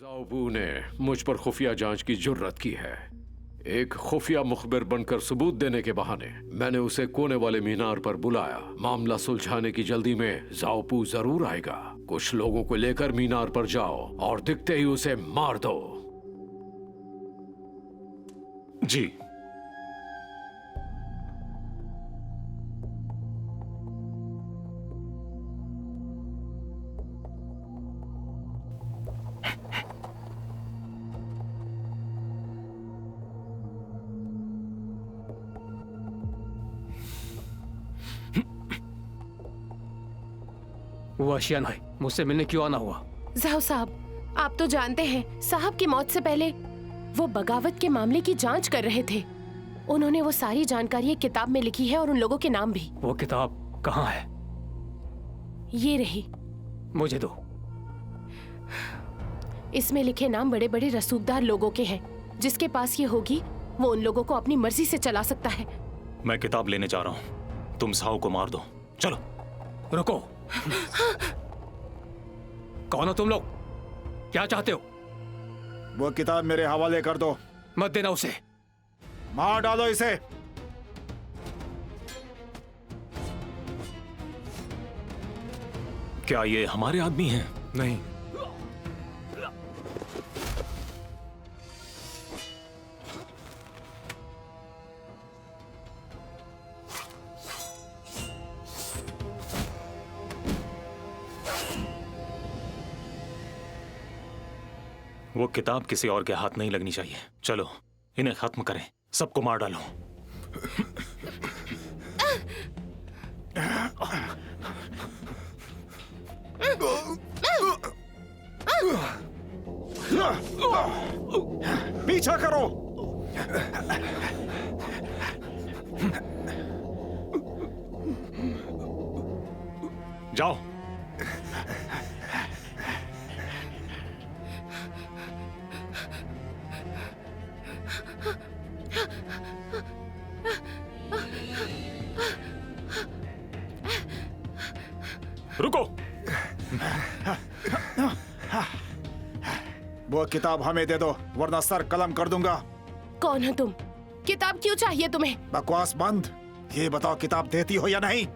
जाओबू ने मुझ पर खुफिया जांच की जुर्रत की है। एक खुफिया मुखबिर बनकर सबूत देने के बहाने मैंने उसे कोने वाले मीनार पर बुलाया। मामला सुलझाने की जल्दी में जाओपू जरूर आएगा। कुछ लोगों को लेकर मीनार पर जाओ और दिखते ही उसे मार दो। जी। वो आशिया नहीं, मुझसे मिलने क्यों आना हुआ? जाओ साहब, आप तो जानते हैं साहब की मौत से पहले वो बगावत के मामले की जांच कर रहे थे। उन्होंने वो सारी जानकारी एक किताब में लिखी है और उन लोगों के नाम भी। वो किताब कहाँ है? ये रही। मुझे दो। इसमें लिखे नाम बड़े बड़े रसूखदार लोगों के हैं। जिसके पास ये होगी वो उन लोगों को अपनी मर्जी से चला सकता है। मैं किताब लेने जा रहा हूँ, तुम साहु को मार दो। चलो। रुको। कौन हो तुम लोग? क्या चाहते हो? वो किताब मेरे हवाले कर दो। मत देना उसे। मार डालो इसे। क्या ये हमारे आदमी हैं? नहीं। वो किताब किसी और के हाथ नहीं लगनी चाहिए। चलो इन्हें खत्म करें, सबको मार डालो। पीछा करो। जाओ। रुको। वो किताब हमें दे दो वरना सर कलम कर दूंगा। कौन हो तुम? किताब क्यों चाहिए तुम्हें? बकवास बंद। ये बताओ किताब देती हो या नहीं?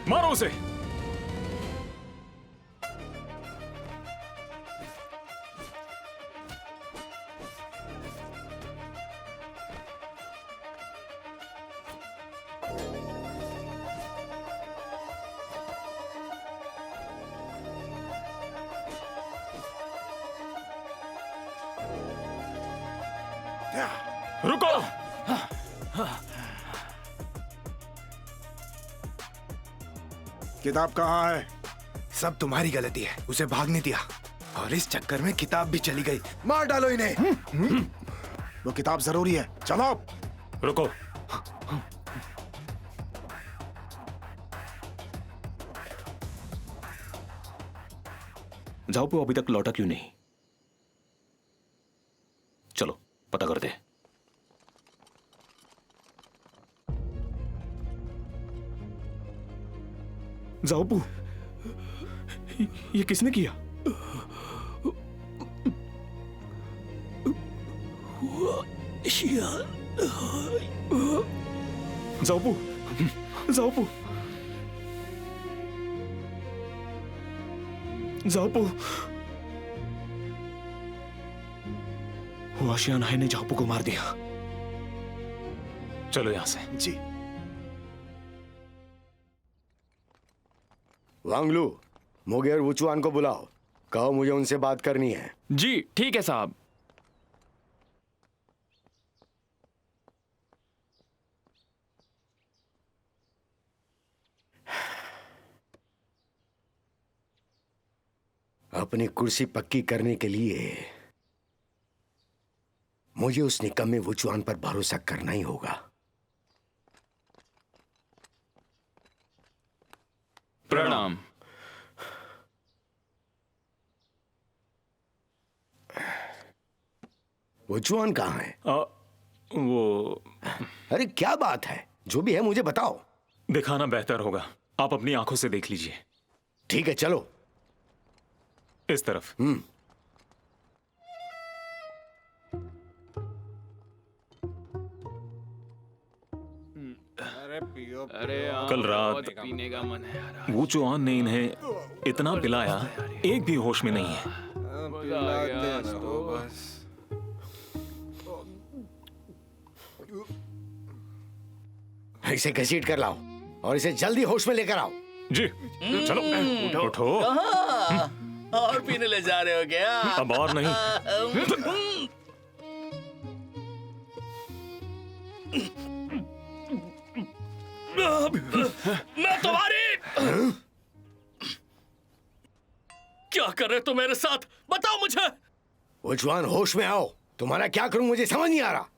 मारो उसे। रुको। किताब कहाँ है? सब तुम्हारी गलती है, उसे भागने दिया और इस चक्कर में किताब भी चली गई। मार डालो इन्हें। वो किताब जरूरी है। चलो। रुको। जाओ, अभी तक लौटा क्यों नहीं? चलो पता कर दे। जाओपू, ये किसने किया? जाओपू, जाओपू, जाओपू। वो आशियान है ने जाओपू को मार दिया। चलो यहां से। जी। वांगलू, मुगेर वुचुआन को बुलाओ। कहो मुझे उनसे बात करनी है। जी ठीक है साहब। अपनी कुर्सी पक्की करने के लिए मुझे उस निकम्मे वुचुआन पर भरोसा करना ही होगा। प्रणाम। वुचुआन कहाँ है? वो अरे क्या बात है, जो भी है मुझे बताओ। दिखाना बेहतर होगा, आप अपनी आंखों से देख लीजिए। ठीक है चलो। इस तरफ। कल रात पीने का मन है। वो चौहान ने इन्हें इतना पिलाया, एक भी होश में नहीं है। इसे घसीट कर लाओ और इसे जल्दी होश में लेकर आओ। जी चलो उठो। और पीने ले जा रहे हो क्या? अब और नहीं। मैं तुम्हारी क्या कर रहे हो तुम मेरे साथ? बताओ मुझे। वो जवान होश में आओ, तुम्हारा क्या करूं मुझे समझ नहीं आ रहा।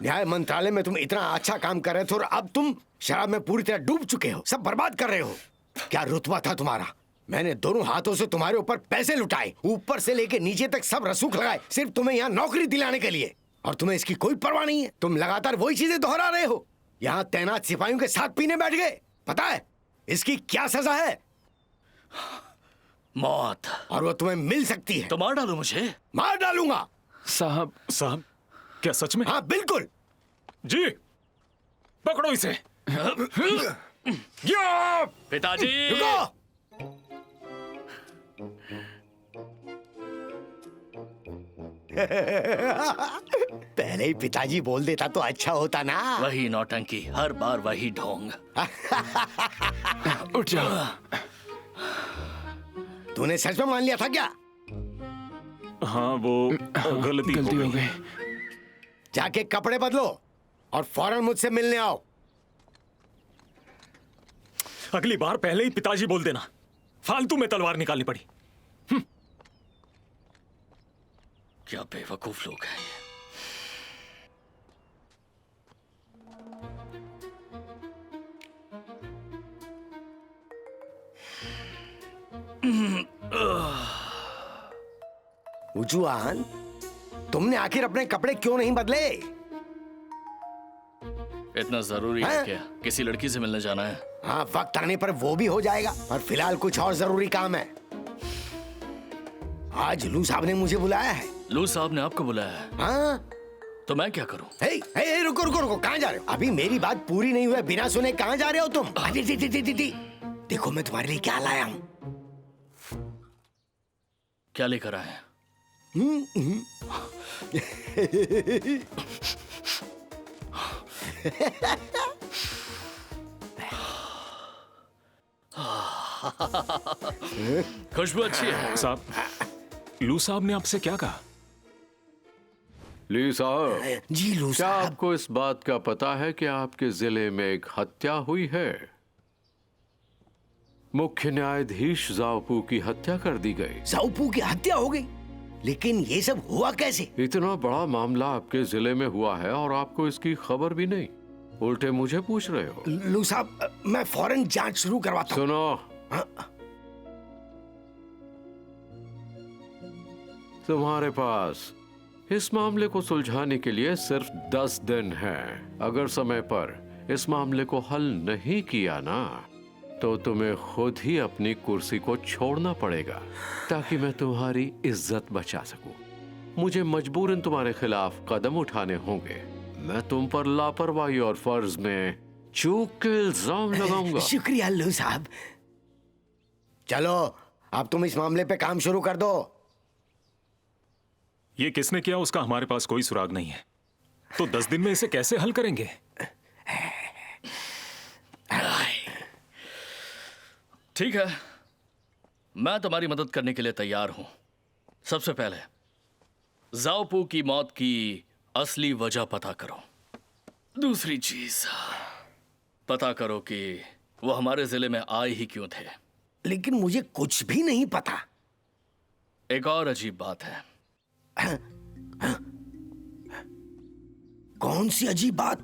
न्याय मंत्रालय में तुम इतना अच्छा काम कर रहे थे और अब तुम शराब में पूरी तरह डूब चुके हो, सब बर्बाद कर रहे हो। क्या रुतबा था तुम्हारा? मैंने दोनों हाथों से तुम्हारे ऊपर पैसे लुटाए, ऊपर से लेके नीचे तक सब रसूख लगाए, सिर्फ तुम्हें यहाँ नौकरी दिलाने के लिए, और तुम्हें इसकी कोई परवाह नहीं है। तुम लगातार वही चीजें दोहरा रहे हो। यहाँ तैनात सिपाहियों के साथ पीने बैठ गए। पता है इसकी क्या सजा है? मौत। और वो तुम्हें मिल सकती है। तो मार डालो मुझे। मार डालूंगा। साहब साहब क्या सच में? हाँ बिल्कुल। जी पकड़ो इसे। पिताजी। रुको। पहले ही पिताजी बोल देता तो अच्छा होता ना। वही नौटंकी, हर बार वही ढोंग। उठ जाओ। तूने सच में मान लिया था क्या? हाँ वो गलती हो गई। जाके कपड़े बदलो और फौरन मुझसे मिलने आओ। अगली बार पहले ही पिताजी बोल देना, फालतू में तलवार निकालनी पड़ी। क्या बेवकूफ लोग हैं ये। उजुआन, तुमने आखिर अपने कपड़े क्यों नहीं बदले? इतना जरूरी है क्या? किसी लड़की से मिलने जाना है? हाँ, वक्त आने पर वो भी हो जाएगा, और फिलहाल कुछ और जरूरी काम है। आज लू साहब ने मुझे बुलाया है। लू साहब ने आपको बुलाया है? हाँ। तो मैं क्या करूं? हे, रुको रुको रुको, कहाँ जा रहे हो? अभी मेरी बात पूरी नहीं हुई, बिना सुने कहाँ जा रहे हो तुम? देखो मैं तुम्हारे लिए क्या लाया हूँ। क्या लेकर आए हैं? खुशबू अच्छी है। साहब, लू साहब ने आपसे क्या कहा? ली साहब, जी लू क्या साहब। आपको इस बात का पता है कि आपके जिले में एक हत्या हुई है? मुख्य न्यायाधीश जाओपू की हत्या कर दी गई। जाओपू की हत्या हो गई? लेकिन ये सब हुआ कैसे? इतना बड़ा मामला आपके जिले में हुआ है और आपको इसकी खबर भी नहीं, उल्टे मुझे पूछ रहे हो। लू साहब, मैं फौरन जांच शुरू करवाता हूँ। सुनो, तुम्हारे पास इस मामले को सुलझाने के लिए सिर्फ 10 दिन हैं। अगर समय पर इस मामले को हल नहीं किया ना, तो तुम्हें खुद ही अपनी कुर्सी को छोड़ना पड़ेगा, ताकि मैं तुम्हारी इज्जत बचा सकूं। मुझे मजबूरन तुम्हारे खिलाफ कदम उठाने होंगे। मैं तुम पर लापरवाही और फर्ज में चूक के इल्जाम लगाऊंगा। शुक्रिया लू साहब। चलो अब तुम इस मामले पे काम शुरू कर दो। ये किसने किया उसका हमारे पास कोई सुराग नहीं है, तो 10 दिन में इसे कैसे हल करेंगे? ठीक है, मैं तुम्हारी मदद करने के लिए तैयार हूं। सबसे पहले जाओपू की मौत की असली वजह पता करो। दूसरी चीज, पता करो कि वो हमारे जिले में आए ही क्यों थे। लेकिन मुझे कुछ भी नहीं पता। एक और अजीब बात है। कौन सी अजीब बात?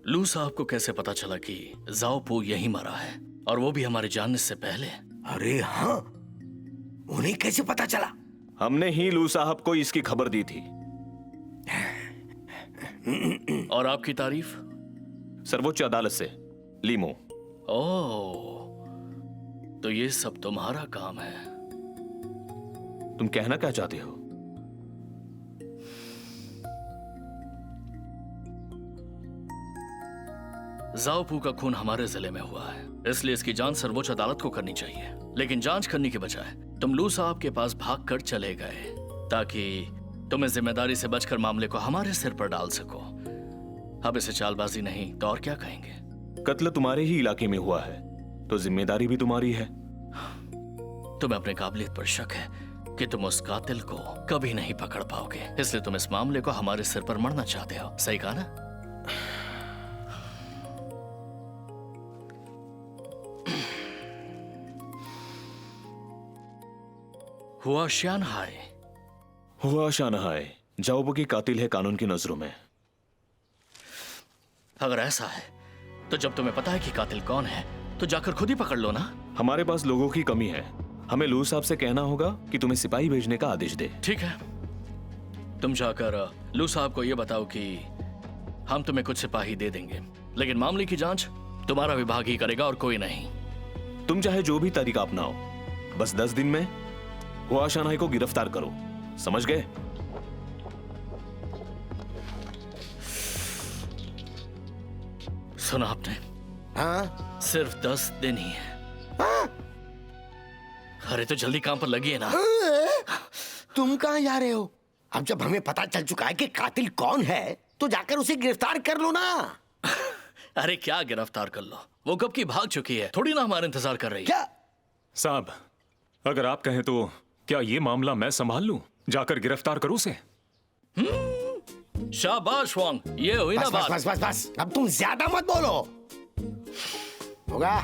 लू साहब को कैसे पता चला कि जाओपू यहीं मरा है, और वो भी हमारे जानने से पहले? अरे हाँ, उन्हें कैसे पता चला? हमने ही लू साहब को इसकी खबर दी थी। और आपकी तारीफ? सर्वोच्च अदालत से, लीमो। ओह, तो ये सब तुम्हारा काम है। तुम कहना क्या चाहते हो? जाओ पू का खून हमारे जिले में हुआ है, इसलिए इसकी जांच सर्वोच्च अदालत को करनी चाहिए। लेकिन जांच करने के बजाय तुम लू साहब के पास भागकर चले गए ताकि तुम इस जिम्मेदारी से बचकर मामले को हमारे सिर पर डाल सको। अब इसे चालबाजी नहीं तो और क्या कहेंगे? कत्ल तुम्हारे ही इलाके में हुआ है तो जिम्मेदारी भी तुम्हारी है। तुम्हें अपने काबिलियत पर शक है कि तुम उस कातिल को कभी नहीं पकड़ पाओगे, इसलिए तुम इस मामले को हमारे सिर पर मरना चाहते हो। सही कहा ना? हुआ शानहाई। हुआ शानहाई जाओबो की कातिल है कानून की नजरों में। अगर ऐसा है तो जब तुम्हें पता है कि कातिल कौन है तो जाकर खुद ही पकड़ लो ना। हमारे पास लोगों की कमी है, हमें लू साहब से कहना होगा कि तुम्हें सिपाही भेजने का आदेश दे। ठीक है, तुम जाकर लू साहब को यह बताओ कि हम तुम्हें कुछ सिपाही दे देंगे, लेकिन मामले की जांच तुम्हारा विभाग ही करेगा और कोई नहीं। तुम चाहे जो भी तरीका अपनाओ, बस 10 दिन में हुआ शानहाई को गिरफ्तार करो, समझ गए? सुना आपने? हाँ? सिर्फ 10 दिन ही है। अरे तो जल्दी काम पर लगी है ना। तुम कहाँ जा रहे हो? अब जब हमें पता चल चुका है कि कातिल कौन है तो जाकर उसे गिरफ्तार कर लो ना। अरे क्या गिरफ्तार कर लो, वो कब की भाग चुकी है, थोड़ी ना हमारा इंतजार कर रही है। क्या? साहब, अगर आप कहें तो क्या ये मामला मैं संभाल लूं? जाकर गिरफ्तार करूं उसे? शाबाश वांग, ये हुई ना बस बात। बस बस बस, अब तुम ज्यादा मत बोलो। होगा,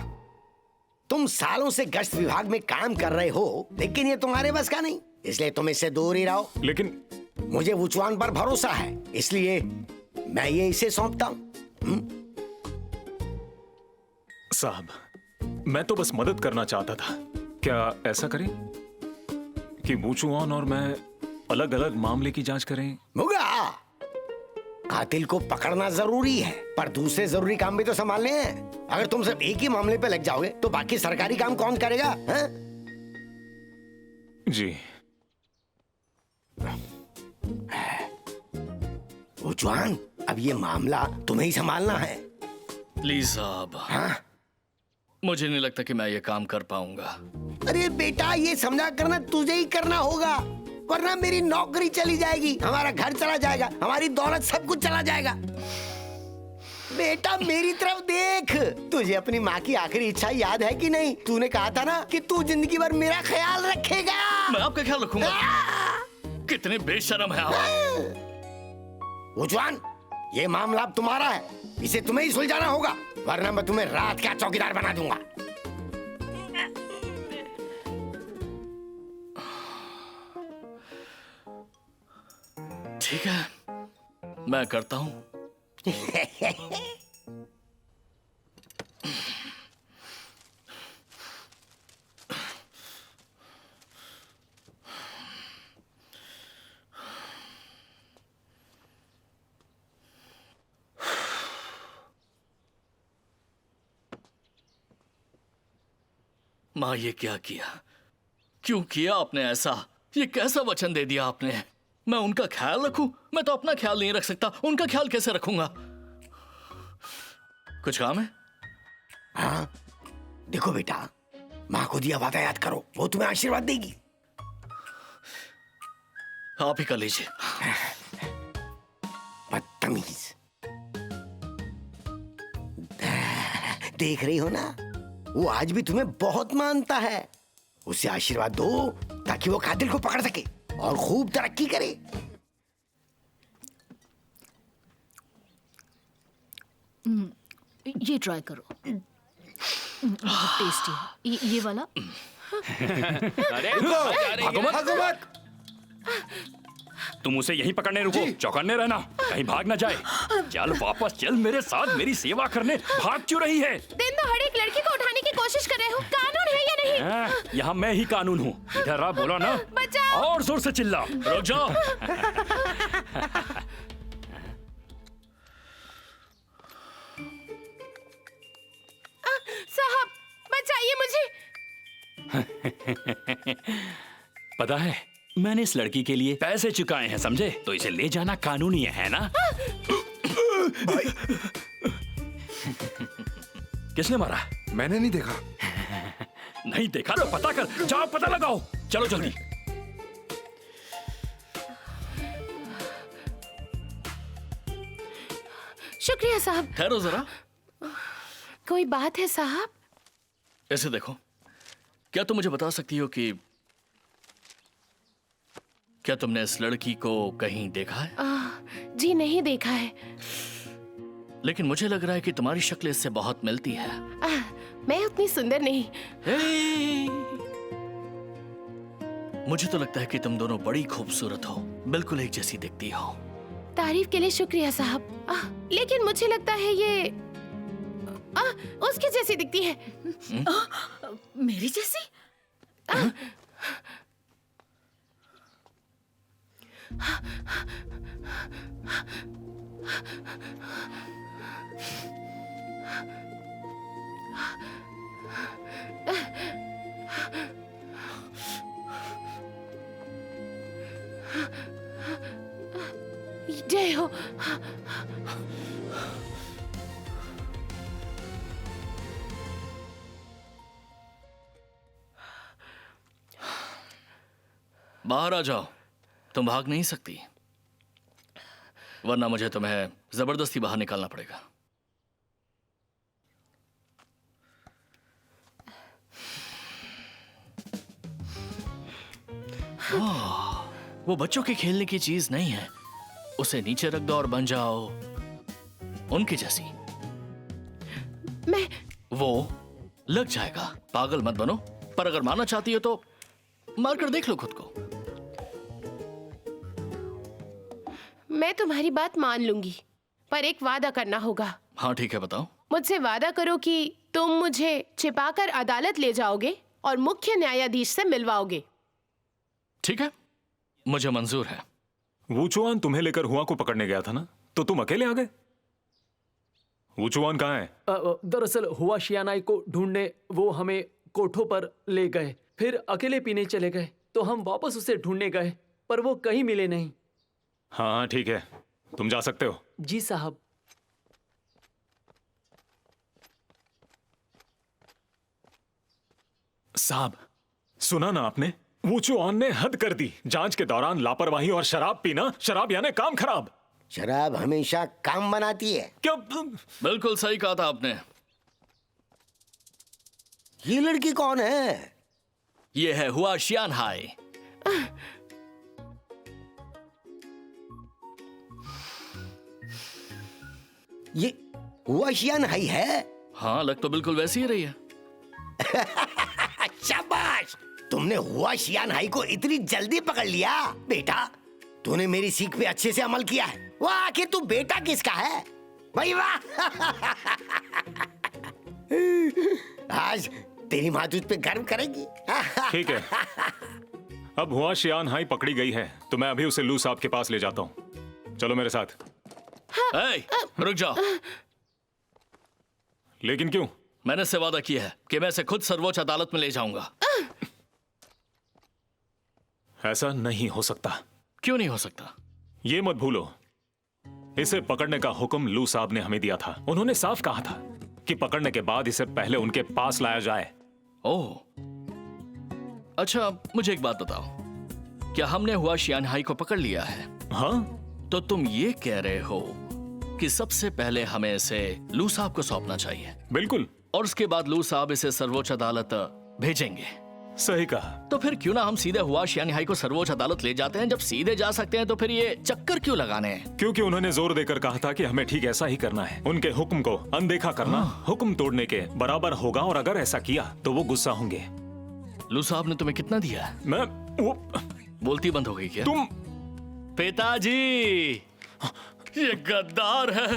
तुम सालों से गश्त विभाग में काम कर रहे हो, लेकिन ये तुम्हारे बस का नहीं, इसलिए तुम इससे दूर ही रहो। लेकिन मुझे वुचुआन पर भरोसा है, इसलिए मैं ये इसे सौंपता हूँ। साहब, मैं तो बस मदद करना चाहता था। क्या ऐसा करें कि वुचुआन और मैं अलग अलग मामले की जांच करें? मुगा, कातिल को पकड़ना जरूरी है, पर दूसरे जरूरी काम भी तो संभालने हैं। अगर तुम सिर्फ एक ही मामले पे लग जाओगे तो बाकी सरकारी काम कौन करेगा? हैं? जी। वुचुआन, अब ये मामला तुम्हें ही संभालना है। प्लीज साहब, हाँ? मुझे नहीं लगता कि मैं ये काम कर पाऊंगा। अरे बेटा, ये समझा करना तुझे ही करना होगा, वरना मेरी नौकरी चली जाएगी, हमारा घर चला जाएगा, हमारी दौलत सब कुछ चला जाएगा। बेटा मेरी तरफ देख, तुझे अपनी माँ की आखिरी इच्छा याद है कि नहीं? तूने कहा था ना कि तू जिंदगी भर मेरा ख्याल रखेगा। मैं आपका ख्याल रखूंगा। कितने बेशर्म है आप। वुचुआन, ये मामला अब तुम्हारा है, इसे तुम्हें ही सुलझाना होगा, वरना मैं तुम्हें रात का चौकीदार बना दूंगा। ठीक है, मैं करता हूं। माँ, ये क्या किया? क्यों किया आपने ऐसा? ये कैसा वचन दे दिया आपने? मैं उनका ख्याल रखूं? मैं तो अपना ख्याल नहीं रख सकता, उनका ख्याल कैसे रखूंगा? कुछ काम है? हाँ, देखो बेटा, माँ को दिया वादा याद करो, वो तुम्हें आशीर्वाद देगी। आप ही कर लीजिए। बदतमीज। देख रही हो ना, वो आज भी तुम्हें बहुत मानता है। उसे आशीर्वाद दो ताकि वो कातिल को पकड़ सके और खूब तरक्की करे। ये ट्राई करो, बहुत टेस्टी है। ये वाला। भागो मत। तुम उसे यहीं पकड़ने रुको, चौकन्ने रहना, कहीं भाग ना जाए। चल वापस चल मेरे साथ, मेरी सेवा करने भाग क्यों रही है? दिन दहाड़े एक लड़की को उठाने की कोशिश कर रहे हो, कानून है या नहीं? यहाँ मैं ही कानून हूँ। इधर आ, बोला ना। बचाओ! और जोर से चिल्ला। रुक जाओ। पता है, मैंने इस लड़की के लिए पैसे चुकाए हैं, समझे? तो इसे ले जाना कानूनी है ना? किसने मारा? मैंने नहीं देखा। नहीं देखा तो पता कर, जाओ पता लगाओ, चलो जल्दी। शुक्रिया साहब। ठहरो जरा, कोई बात है साहब? ऐसे देखो, क्या तुम मुझे बता सकती हो कि क्या तुमने इस लड़की को कहीं देखा है? जी नहीं देखा है। लेकिन मुझे लग रहा है कि तुम्हारी शक्ल इससे बहुत मिलती है। मैं उतनी सुंदर नहीं। मुझे तो लगता है कि तुम दोनों बड़ी खूबसूरत हो, बिल्कुल एक जैसी दिखती हो। तारीफ के लिए शुक्रिया साहब। लेकिन मुझे लगता है ये उसकी जैसी दिखती है। मेरी जैसी? जय हो। बाहर आ जाओ, तुम भाग नहीं सकती, वरना मुझे तुम्हें जबरदस्ती बाहर निकालना पड़ेगा। वो बच्चों के खेलने की चीज नहीं है, उसे नीचे रख दो और बन जाओ उनकी जैसी। मैं वो लग जाएगा, पागल मत बनो। पर अगर मानना चाहती हो तो मार कर देख लो खुद को। मैं तुम्हारी बात मान लूंगी, पर एक वादा करना होगा। हाँ ठीक है, बताओ। मुझसे वादा करो कि तुम मुझे छिपाकर अदालत ले जाओगे और मुख्य न्यायाधीश से मिलवाओगे। ठीक है, मुझे मंजूर है। वुचुआन तुम्हें लेकर हुआ को पकड़ने गया था ना, तो तुम अकेले आ गए? वुचुआन कहाँ है? दरअसल हुआ शियानाई को ढूंढने वो हमें कोठों पर ले गए, फिर अकेले पीने चले गए, तो हम वापस उसे ढूंढने गए, पर वो कहीं मिले नहीं। हाँ ठीक है, तुम जा सकते हो। जी साहब। साहब, सुना ना आपने? वुचुआन ने हद कर दी। जांच के दौरान लापरवाही और शराब पीना, शराब यानी काम खराब। शराब हमेशा काम बनाती है। क्या? बिल्कुल सही कहा था आपने। ये लड़की कौन है? ये है हुआ शियानहाई। ये हुआ शियानहाई है? हाँ, लग तो बिल्कुल वैसी ही रही है। शाबाश, तुमने हुआ शियानहाई को इतनी जल्दी पकड़ लिया। बेटा, तूने मेरी सीख पे अच्छे से अमल किया है। वाह, आखिर तू बेटा किसका है? भाई वाह। आज तेरी माँ तुझ पे गर्व करेगी। ठीक है, अब हुआ शियानहाई पकड़ी गई है, तो मैं अभी उसे लू साहब के पास ले जाता हूँ। चलो मेरे साथ। रुक जाओ। लेकिन क्यों? मैंने इससे वादा किया है कि मैं इसे खुद सर्वोच्च अदालत में ले जाऊंगा। ऐसा नहीं हो सकता। क्यों नहीं हो सकता? ये मत भूलो, इसे पकड़ने का हुक्म लू साहब ने हमें दिया था। उन्होंने साफ कहा था कि पकड़ने के बाद इसे पहले उनके पास लाया जाए। ओह, अच्छा, मुझे एक बात बताओ, क्या हमने हुआ शियानहाई को पकड़ लिया है? हाँ। तो तुम ये कह रहे हो कि सबसे पहले हमें इसे लू साहब को सौंपना चाहिए? बिल्कुल। और उसके बाद लू साहब इसे सर्वोच्च अदालत भेजेंगे। सही कहा। तो फिर क्यों ना हम सीधे हुआ शियानहाई को सर्वोच्च अदालत ले जाते हैं? जब सीधे जा सकते हैं तो फिर ये चक्कर क्यों लगाने हैं? क्योंकि उन्होंने जोर देकर कहा था कि हमें ठीक ऐसा ही करना है। उनके हुक्म को अनदेखा करना हुक्म तोड़ने के बराबर होगा, और अगर ऐसा किया तो वो गुस्सा होंगे। लू साहब ने तुम्हें कितना दिया? मैं वो बोलती बंद हो गई क्या? तुम पिताजी, ये गद्दार है,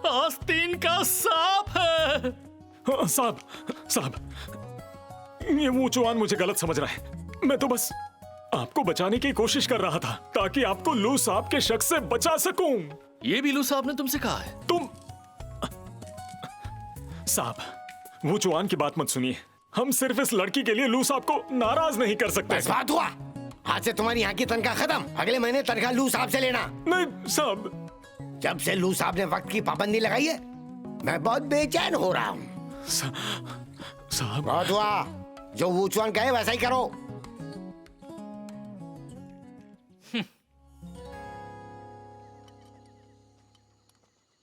आस्तीन का सांप है। साहब, साहब, ये वुचुआन मुझे गलत समझ रहा है। मैं तो बस आपको बचाने की कोशिश कर रहा था, ताकि आपको लू साहब के शक से बचा सकूं। ये भी लू साहब ने तुमसे कहा है? तुम साहब, वुचुआन की बात मत सुनिए। हम सिर्फ इस लड़की के लिए लू साहब को नाराज नहीं कर सकते। बस बात हुआ। आज से तुम्हारी यहाँ की तनख्वाह खत्म। अगले महीने तनख्वाह लू साहब से लेना। नहीं साहब। जब से लू साहब ने वक्त की पाबंदी लगाई है मैं बहुत बेचैन हो रहा हूँ। साहब बहुत हुआ। जो वूचुआन कहे वैसा ही करो।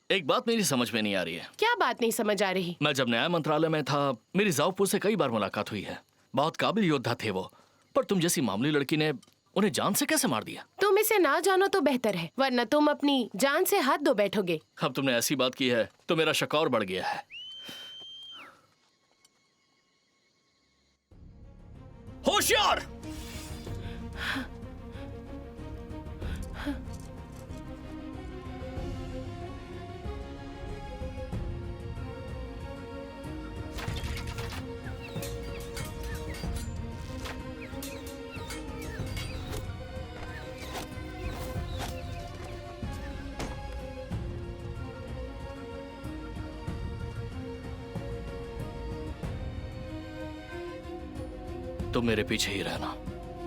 एक बात मेरी समझ में नहीं आ रही है। क्या बात नहीं समझ आ रही? मैं जब न्याय मंत्रालय में था मेरी जाओपू से कई बार मुलाकात हुई है। बहुत काबिल योद्धा थे वो, पर तुम जैसी मामूली लड़की ने उन्हें जान से कैसे मार दिया? तुम इसे ना जानो तो बेहतर है, वरना तुम अपनी जान से हाथ धो बैठोगे। अब तुमने ऐसी बात की है तो मेरा शक और बढ़ गया है। होशियार! तुम मेरे पीछे ही रहना।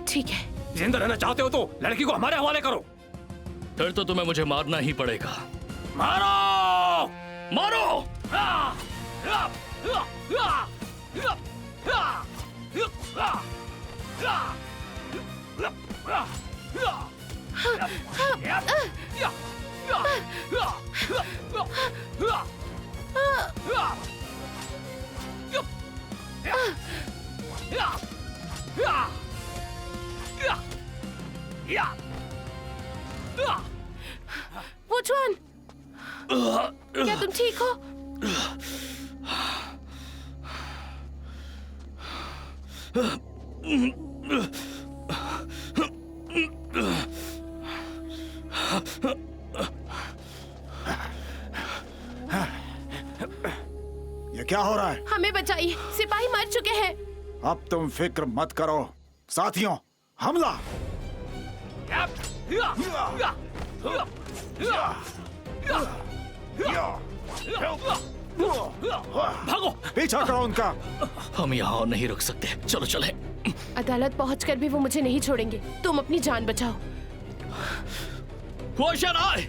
ठीक है। जिंदा रहना चाहते हो तो लड़की को हमारे हवाले करो। फिर तो तुम्हें मुझे मारना ही पड़ेगा। मारो! मारो! वूचुआन, क्या तुम ठीक हो? ये क्या हो रहा है? हमें बचाइए, सिपाही मर चुके हैं। अब तुम फिक्र मत करो साथियों, हमला! भागो! पीछा करो उनका। हम यहाँ और नहीं रुक सकते, चलो चले। अदालत पहुंचकर भी वो मुझे नहीं छोड़ेंगे। तुम अपनी जान बचाओ। होशियार आए!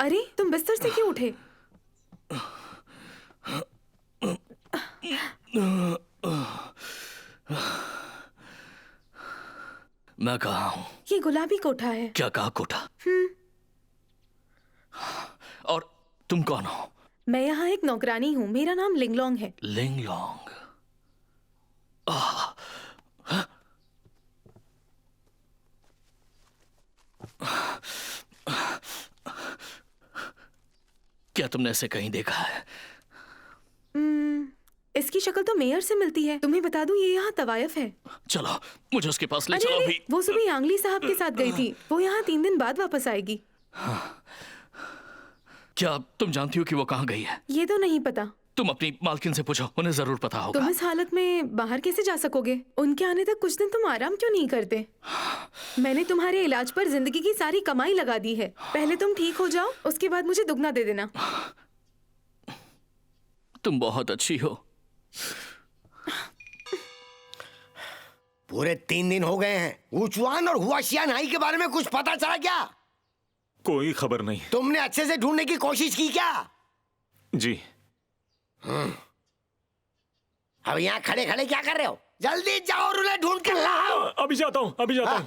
अरे तुम बिस्तर से क्यों उठे? मैं कहा हूँ? ये गुलाबी कोठा है। क्या कहा कोठा? और तुम कौन हो? मैं यहाँ एक नौकरानी हूँ। मेरा नाम लिंगलोंग है। लिंगलोंग? क्या तुमने इसे कहीं देखा है? इसकी शक्ल तो मेयर से मिलती है। तुम्हें बता दूं, ये यहाँ तवायफ है। चलो मुझे उसके पास ले अरे चलो अभी। वो सुबह यांगली साहब के साथ गई थी। वो यहाँ 3 दिन बाद वापस आएगी। क्या तुम जानती हो कि वो कहाँ गई है? ये तो नहीं पता। तुम अपनी मालकिन से पूछो, उन्हें जरूर पता होगा। तुम इस हालत में बाहर कैसे जा सकोगे? उनके आने तक कुछ दिन तुम आराम क्यों नहीं करते? मैंने तुम्हारे इलाज पर जिंदगी की सारी कमाई लगा दी है। पहले तुम ठीक हो जाओ, उसके बाद मुझे दुगना दे देना। तुम बहुत अच्छी हो। पूरे 3 दिन हो गए हैं। वूचुआन और हुआशियान हाई के बारे में कुछ पता चला क्या? कोई खबर नहीं। तुमने अच्छे से ढूंढने की कोशिश की क्या? जी। अब यहाँ खड़े खड़े क्या कर रहे हो? जल्दी जाओ और उन्हें ढूंढ कर लाओ। अभी जाता हूँ, अभी जाता हूँ।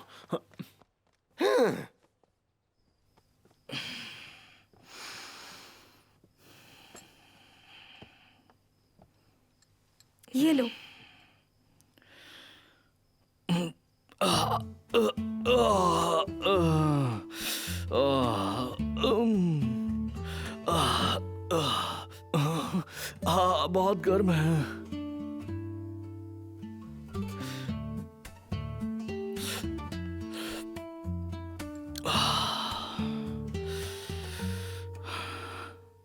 ये लो। बहुत गर्म है।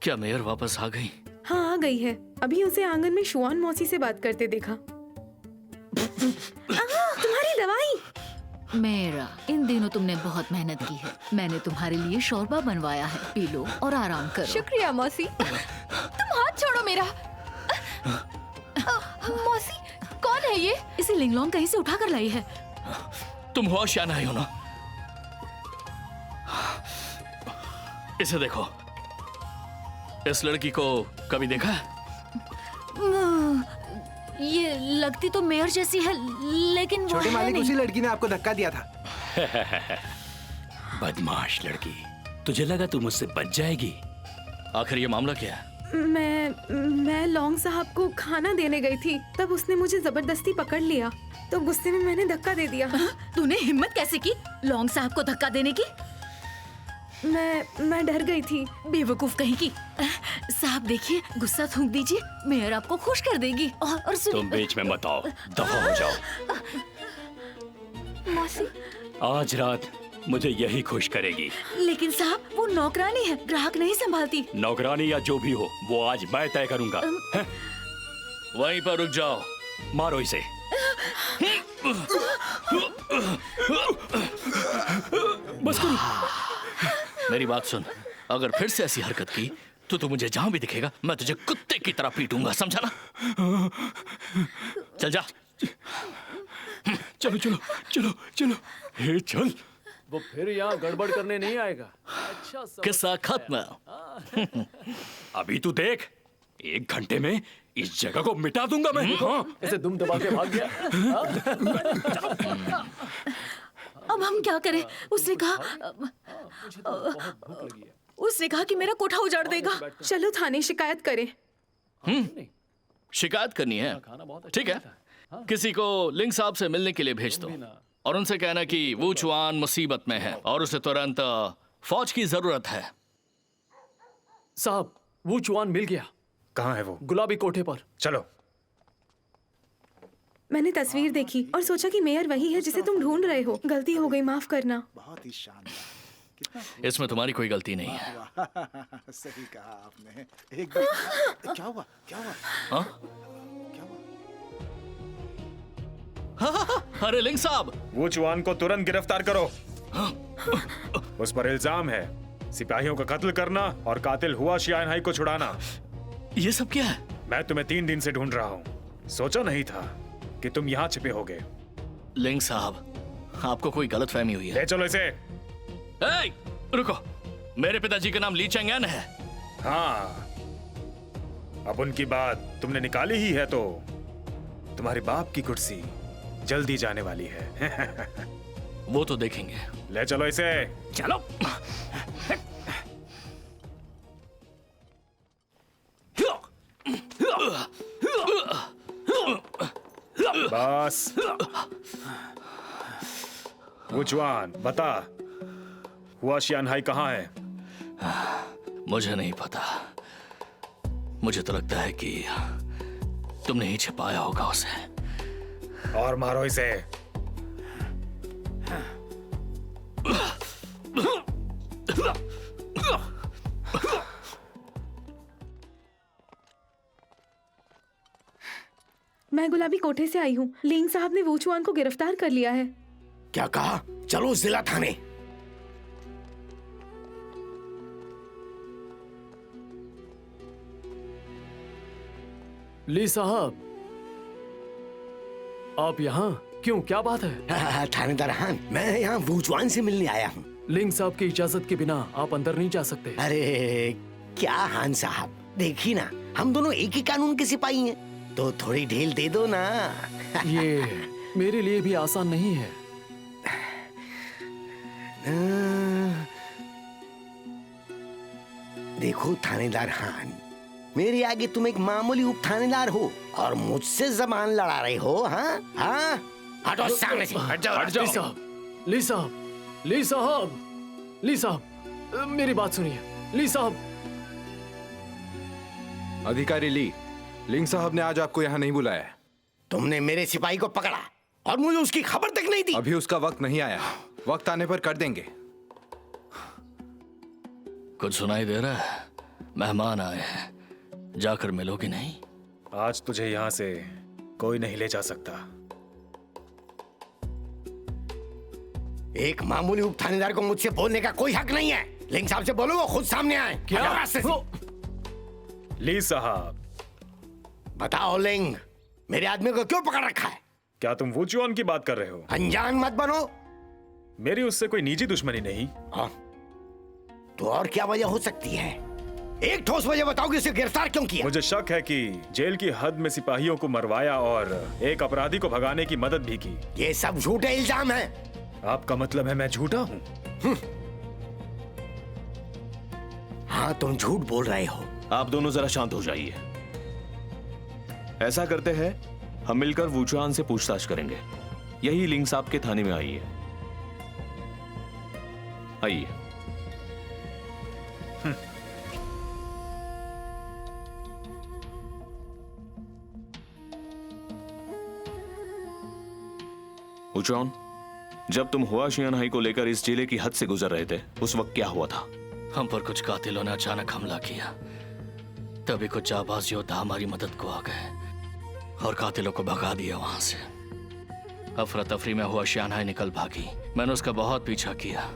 क्या मेयर वापस आ गई? हाँ, आ गई है। अभी उसे आंगन में शुआन मौसी से बात करते देखा। तुम्हारी दवाई। मेरा, इन दिनों तुमने बहुत मेहनत की है। मैंने तुम्हारे लिए शोरबा बनवाया है, पी लो और आराम करो। शुक्रिया मौसी। तुम हाथ छोड़ो मेरा। मौसी, कौन है ये? इसे लिंगलोंग कहीं से उठा कर लाई है। तुम होशियार नहीं हो ना? इसे देखो। इस लड़की को कभी देखा है? ये लगती तो मेयर जैसी है, लेकिन वो छोटे है मालिक, नहीं। उसी लड़की ने आपको धक्का दिया था। बदमाश लड़की, तुझे लगा तू मुझसे बच जाएगी? आखिर ये मामला क्या है? मैं लॉन्ग साहब को खाना देने गई थी, तब उसने मुझे जबरदस्ती पकड़ लिया, तो गुस्से में मैंने धक्का दे दिया। तूने हिम्मत कैसे की लॉन्ग साहब को धक्का देने की? मैं डर गई थी। बेवकूफ कहीं की। साहब देखिए, गुस्सा थूक दीजिए, मेयर आपको खुश कर देगी। और तुम बीच में मत आओ, दफा हो जाओ। मौसी, आज रात मुझे यही खुश करेगी। लेकिन साहब, वो नौकरानी है, ग्राहक नहीं संभालती। नौकरानी या जो भी हो, वो आज मैं तय करूंगा। वहीं पर रुक जाओ, मारो इसे। बस करो। मेरी बात सुन, अगर फिर से ऐसी हरकत की तो तू मुझे जहां भी दिखेगा मैं तुझे कुत्ते की तरह पीटूंगा, समझा ना? चल जा। चलो चलो चलो चलो, हे चल। वो फिर यहाँ गड़बड़ करने नहीं आएगा। अच्छा, किस्सा खत्म। अभी तू देख, 1 घंटे में इस जगह को मिटा दूंगा मैं। हाँ। ऐसे दुम दबा के भाग गया। अब हम क्या करें? उसने कहा कि मेरा कोठा उजाड़ देगा। चलो थाने शिकायत करें। शिकायत करनी है? ठीक है, किसी को लिंग साहब से मिलने के लिए भेज दो और उनसे कहना कि वो चुआन मुसीबत में है और उसे तुरंत फौज की जरूरत है। साहब, वो चुआन मिल गया। कहाँ है वो? गुलाबी कोठे पर। चलो। मैंने तस्वीर देखी और सोचा कि मेयर वही है जिसे तुम ढूंढ रहे हो। गलती हो गई, माफ करना। बहुत ही शानदार। इसमें तुम्हारी कोई गलती नहीं है। सही कहा आपने। एकदम। क्या हुआ? क्या हुआ? हाँ? क्या हुआ? अरे लिंग साहब, वो चुआन को तुरंत गिरफ्तार करो। उस पर इल्जाम है सिपाहियों का कत्ल करना और कातिल हुआ शियानहाई को छुड़ाना। ये सब क्या है? मैं तुम्हें 3 दिन से ढूंढ रहा हूँ। सोचा नहीं था कि तुम यहाँ छिपे होगे। लिंग साहब, आपको कोई गलतफहमी हुई है। ले चलो इसे। ए, रुको, मेरे पिताजी का नाम ली चेंगन है। हाँ, अब उनकी बात तुमने निकाली ही है तो तुम्हारे बाप की कुर्सी जल्दी जाने वाली है। वो तो देखेंगे। ले चलो इसे। चलो। बस। वो जवान बता, हुआ शियानहाई कहाँ है? मुझे नहीं पता। मुझे तो लगता है कि तुमने ही छिपाया होगा उसे। और मारो इसे। मैं गुलाबी कोठे से आई हूँ। लिंग साहब ने वूचुआन को गिरफ्तार कर लिया है। क्या कहा? चलो जिला थाने। ली साहब, आप यहाँ क्यों? क्या बात है? थानेदार हान, मैं यहाँ वूचुआन से मिलने आया हूँ। लिंग साहब की इजाजत के बिना आप अंदर नहीं जा सकते। अरे क्या हान साहब, देखिए ना, हम दोनों एक ही कानून के सिपाही हैं, तो थोड़ी ढील दे दो ना। ये मेरे लिए भी आसान नहीं है। देखो थानेदार खान, मेरे आगे तुम एक मामूली उप थानेदार हो और मुझसे जबान लड़ा रहे हो। हाँ हाँ, हटो सामने से, हट जाओ, हट जाओ। ली साहब, ली साहब, ली साहब, मेरी बात सुनिए। ली साहब। अधिकारी ली, लिंग साहब ने आज आपको यहाँ नहीं बुलाया। तुमने मेरे सिपाही को पकड़ा और मुझे उसकी खबर तक नहीं दी। अभी उसका वक्त नहीं आया, वक्त आने पर कर देंगे। कुछ सुनाई दे रहा है? मेहमान आए हैं, जाकर मिलोगे नहीं? आज तुझे यहाँ से कोई नहीं ले जा सकता। एक मामूली उप थानेदार को मुझसे बोलने का कोई हक नहीं है। लिंग साहब से बोलो वो खुद सामने आए। क्या? रास्ते से। ली साहब, बताओ लिंग, मेरे आदमी को क्यों पकड़ रखा है? क्या तुम वुचुआन की बात कर रहे हो? अनजान मत बनो। मेरी उससे कोई निजी दुश्मनी नहीं। हाँ, तो और क्या वजह हो सकती है? एक ठोस वजह बताओ कि उसे गिरफ्तार क्यों किया? मुझे शक है कि जेल की हद में सिपाहियों को मरवाया और एक अपराधी को भगाने की मदद भी की। ये सब झूठे इल्जाम हैं। आपका मतलब है मैं झूठा हूँ? हाँ, तुम झूठ बोल रहे हो। आप दोनों जरा शांत हो जाइए। ऐसा करते हैं, हम मिलकर वुचुआन से पूछताछ करेंगे। यही लिंग साहब के थाने में आइए। आइए। वुचुआन, जब तुम हुआ शियानहाई को लेकर इस जिले की हद से गुजर रहे थे, उस वक्त क्या हुआ था? हम पर कुछ कातिलों ने अचानक हमला किया। तभी कुछ जाबाज योद्धा हमारी मदद को आ गए और कातिलों को भगा दिया वहां से। अफरा तफरी में हुआ शियानहाई निकल भागी। मैंने उसका बहुत पीछा किया,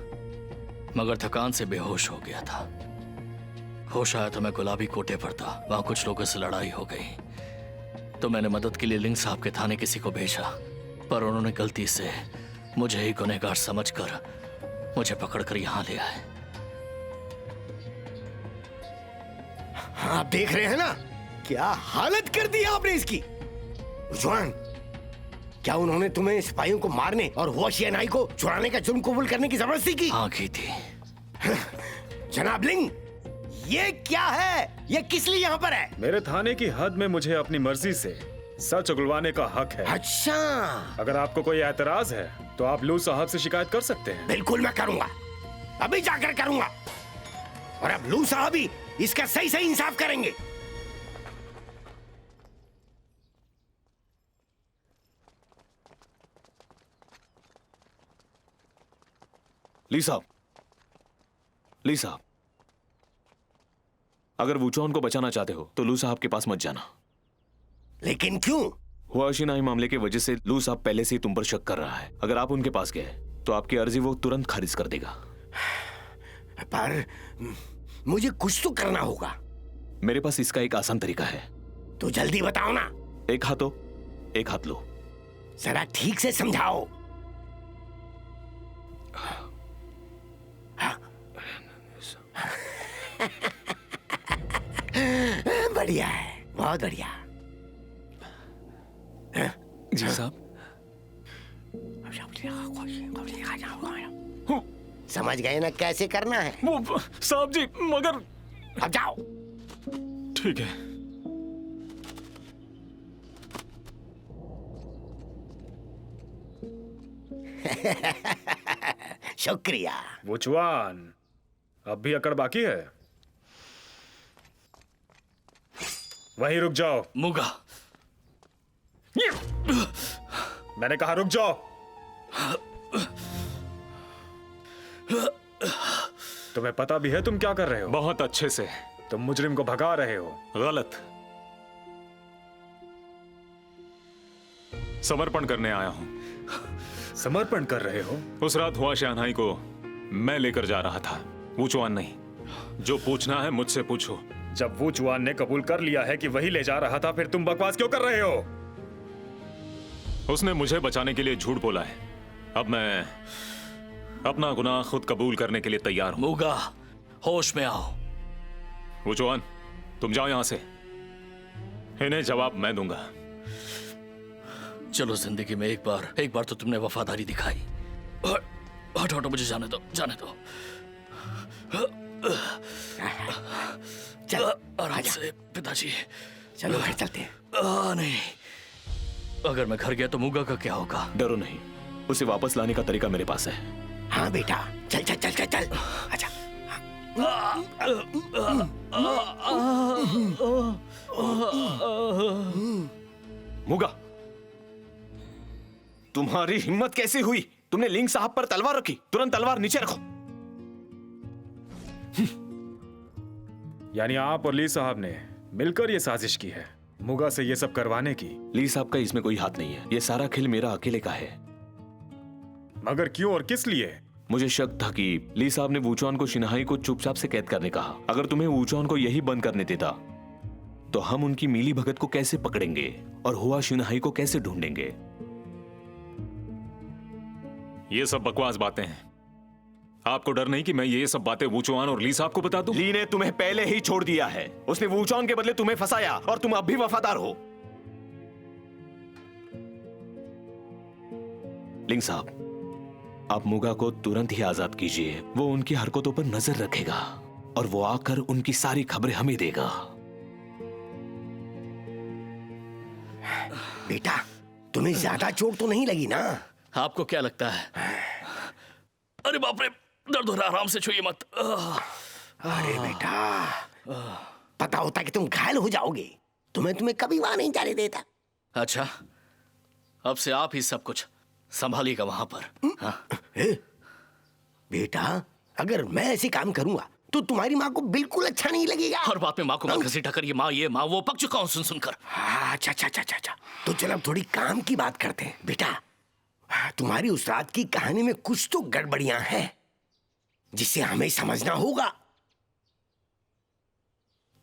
मगर थकान से बेहोश हो गया था। होश आया तो मैं गुलाबी कोटे पर था। वहां कुछ लोगों से लड़ाई हो गई तो मैंने मदद के लिए लिंग साहब के थाने किसी को भेजा, पर उन्होंने गलती से मुझे ही गुनहगार समझकर मुझे पकड़कर यहाँ ले आए। आप देख रहे हैं ना क्या हालत कर दी आपने इसकी। वुचुआन, क्या उन्होंने तुम्हें सिपाहियों को मारने और हुआ शियानहाई को चुराने का जुर्म कबूल करने की जबरदस्ती की? हाँ, की थी। जनाब लिंग, ये क्या है? ये किस लिए यहाँ पर है? मेरे थाने की हद में मुझे अपनी मर्जी से सच उगलवाने का हक है। अच्छा, अगर आपको कोई एतराज है तो आप लू साहब से शिकायत कर सकते हैं। बिल्कुल मैं करूंगा, अभी जाकर करूंगा। और अब लू साहब ही इसका सही सही इंसाफ करेंगे। ली साहब, ली साहब, अगर वुचुआन को बचाना चाहते हो तो लू साहब के पास मत जाना। लेकिन क्यों? हुआ शियानहाई मामले की वजह से लू साहब पहले से ही तुम पर शक कर रहा है। अगर आप उनके पास गए तो आपकी अर्जी वो तुरंत खारिज कर देगा। पर मुझे कुछ तो करना होगा। मेरे पास इसका एक आसान तरीका है। तो जल्दी बताओ ना। एक हाथ हो, एक हाथ लो। जरा ठीक से समझाओ। बढ़िया है, बहुत बढ़िया। जी साहब। समझ गए ना कैसे करना है? वो साहब जी, मगर अब जाओ। ठीक है। शुक्रिया। वुचुआन, अब भी अकड़ बाकी है? वहीं रुक जाओ। मुगा, मैंने कहा रुक जाओ। तुम्हें पता भी है तुम क्या कर रहे हो? बहुत अच्छे से। तुम मुजरिम को भगा रहे हो। गलत। समर्पण करने आया हूं। समर्पण कर रहे हो? उस रात हुआ शियानहाई को मैं लेकर जा रहा था, वुचुआन नहीं। जो पूछना है मुझसे पूछो। जब वुचुआन ने कबूल कर लिया है कि वही ले जा रहा था, फिर तुम बकवास क्यों कर रहे हो? उसने मुझे बचाने के लिए झूठ बोला है। अब मैं अपना गुनाह खुद कबूल करने के लिए तैयार हूं। मुगा, होश में आओ। वुचुआन, तुम जाओ यहां से। इन्हें जवाब मैं दूंगा। चलो जिंदगी में एक बार तो तुमने वफादारी दिखाई। हटो हटो, मुझे जाने दो, जाने दो। चल आराम से पिताजी। चलो घर चलते हैं। नहीं, अगर मैं घर गया तो मूगा का क्या होगा? डरो नहीं, उसे वापस लाने का तरीका मेरे पास है। हाँ बेटा, चल चल चल चल चल। अच्छा। मूगा, तुम्हारी हिम्मत कैसे हुई? तुमने लिंग साहब पर तलवार रखी। तुरंत तलवार नीचे रखो। यानी आप और ली साहब ने मिलकर ये साजिश की है मूगा से ये सब करवाने की। ली साहब का इसमें कोई हाथ नहीं है। ये सारा खेल मेरा अकेले का है। मगर क्यों और किस लिए? मुझे शक था कि ली साहब ने वूचुआन को शिनाई को चुपचाप से कैद करने कहा। अगर तुम्हें वूचुआन को यही बंद करने देता तो हम उनकी मिली भगत को कैसे पकड़ेंगे और हुआ शिनाई को कैसे ढूंढेंगे? ये सब बकवास बातें हैं। आपको डर नहीं कि मैं ये सब बातें वूचुआन और ली साहब को बता दूं? ली ने तुम्हें पहले ही छोड़ दिया है। उसने वूचुआन के बदले तुम्हें फंसाया और तुम अब भी वफादार हो। लिंग साहब, आप मूगा को तुरंत ही आजाद कीजिए। वो उनकी हरकतों पर नजर रखेगा और वो आकर उनकी सारी खबरें हमें देगा। बेटा, तुम्हें ज्यादा चोट तो नहीं लगी ना? आपको क्या लगता है? अरे बाप रे, दर्द हो रहा, आराम से छूइए मत। अरे बेटा, पता होता कि तुम घायल हो जाओगे तुम्हें कभी वहां नहीं जाने देता। अच्छा, अब से आप ही सब कुछ संभालिएगा वहां पर। हाँ? बेटा, अगर मैं ऐसे काम करूंगा तो तुम्हारी माँ को बिल्कुल अच्छा नहीं लगेगा। हर बात में माँ को मत घसीटा कर, ये माँ ये माँ वो, पक चुका हूँ सुन सुनकर। अच्छा अच्छा अच्छा अच्छा, तो चल अब थोड़ी काम की बात करते हैं। बेटा, तुम्हारी उस रात की कहानी में कुछ तो गड़बड़ियां हैं जिसे हमें समझना होगा।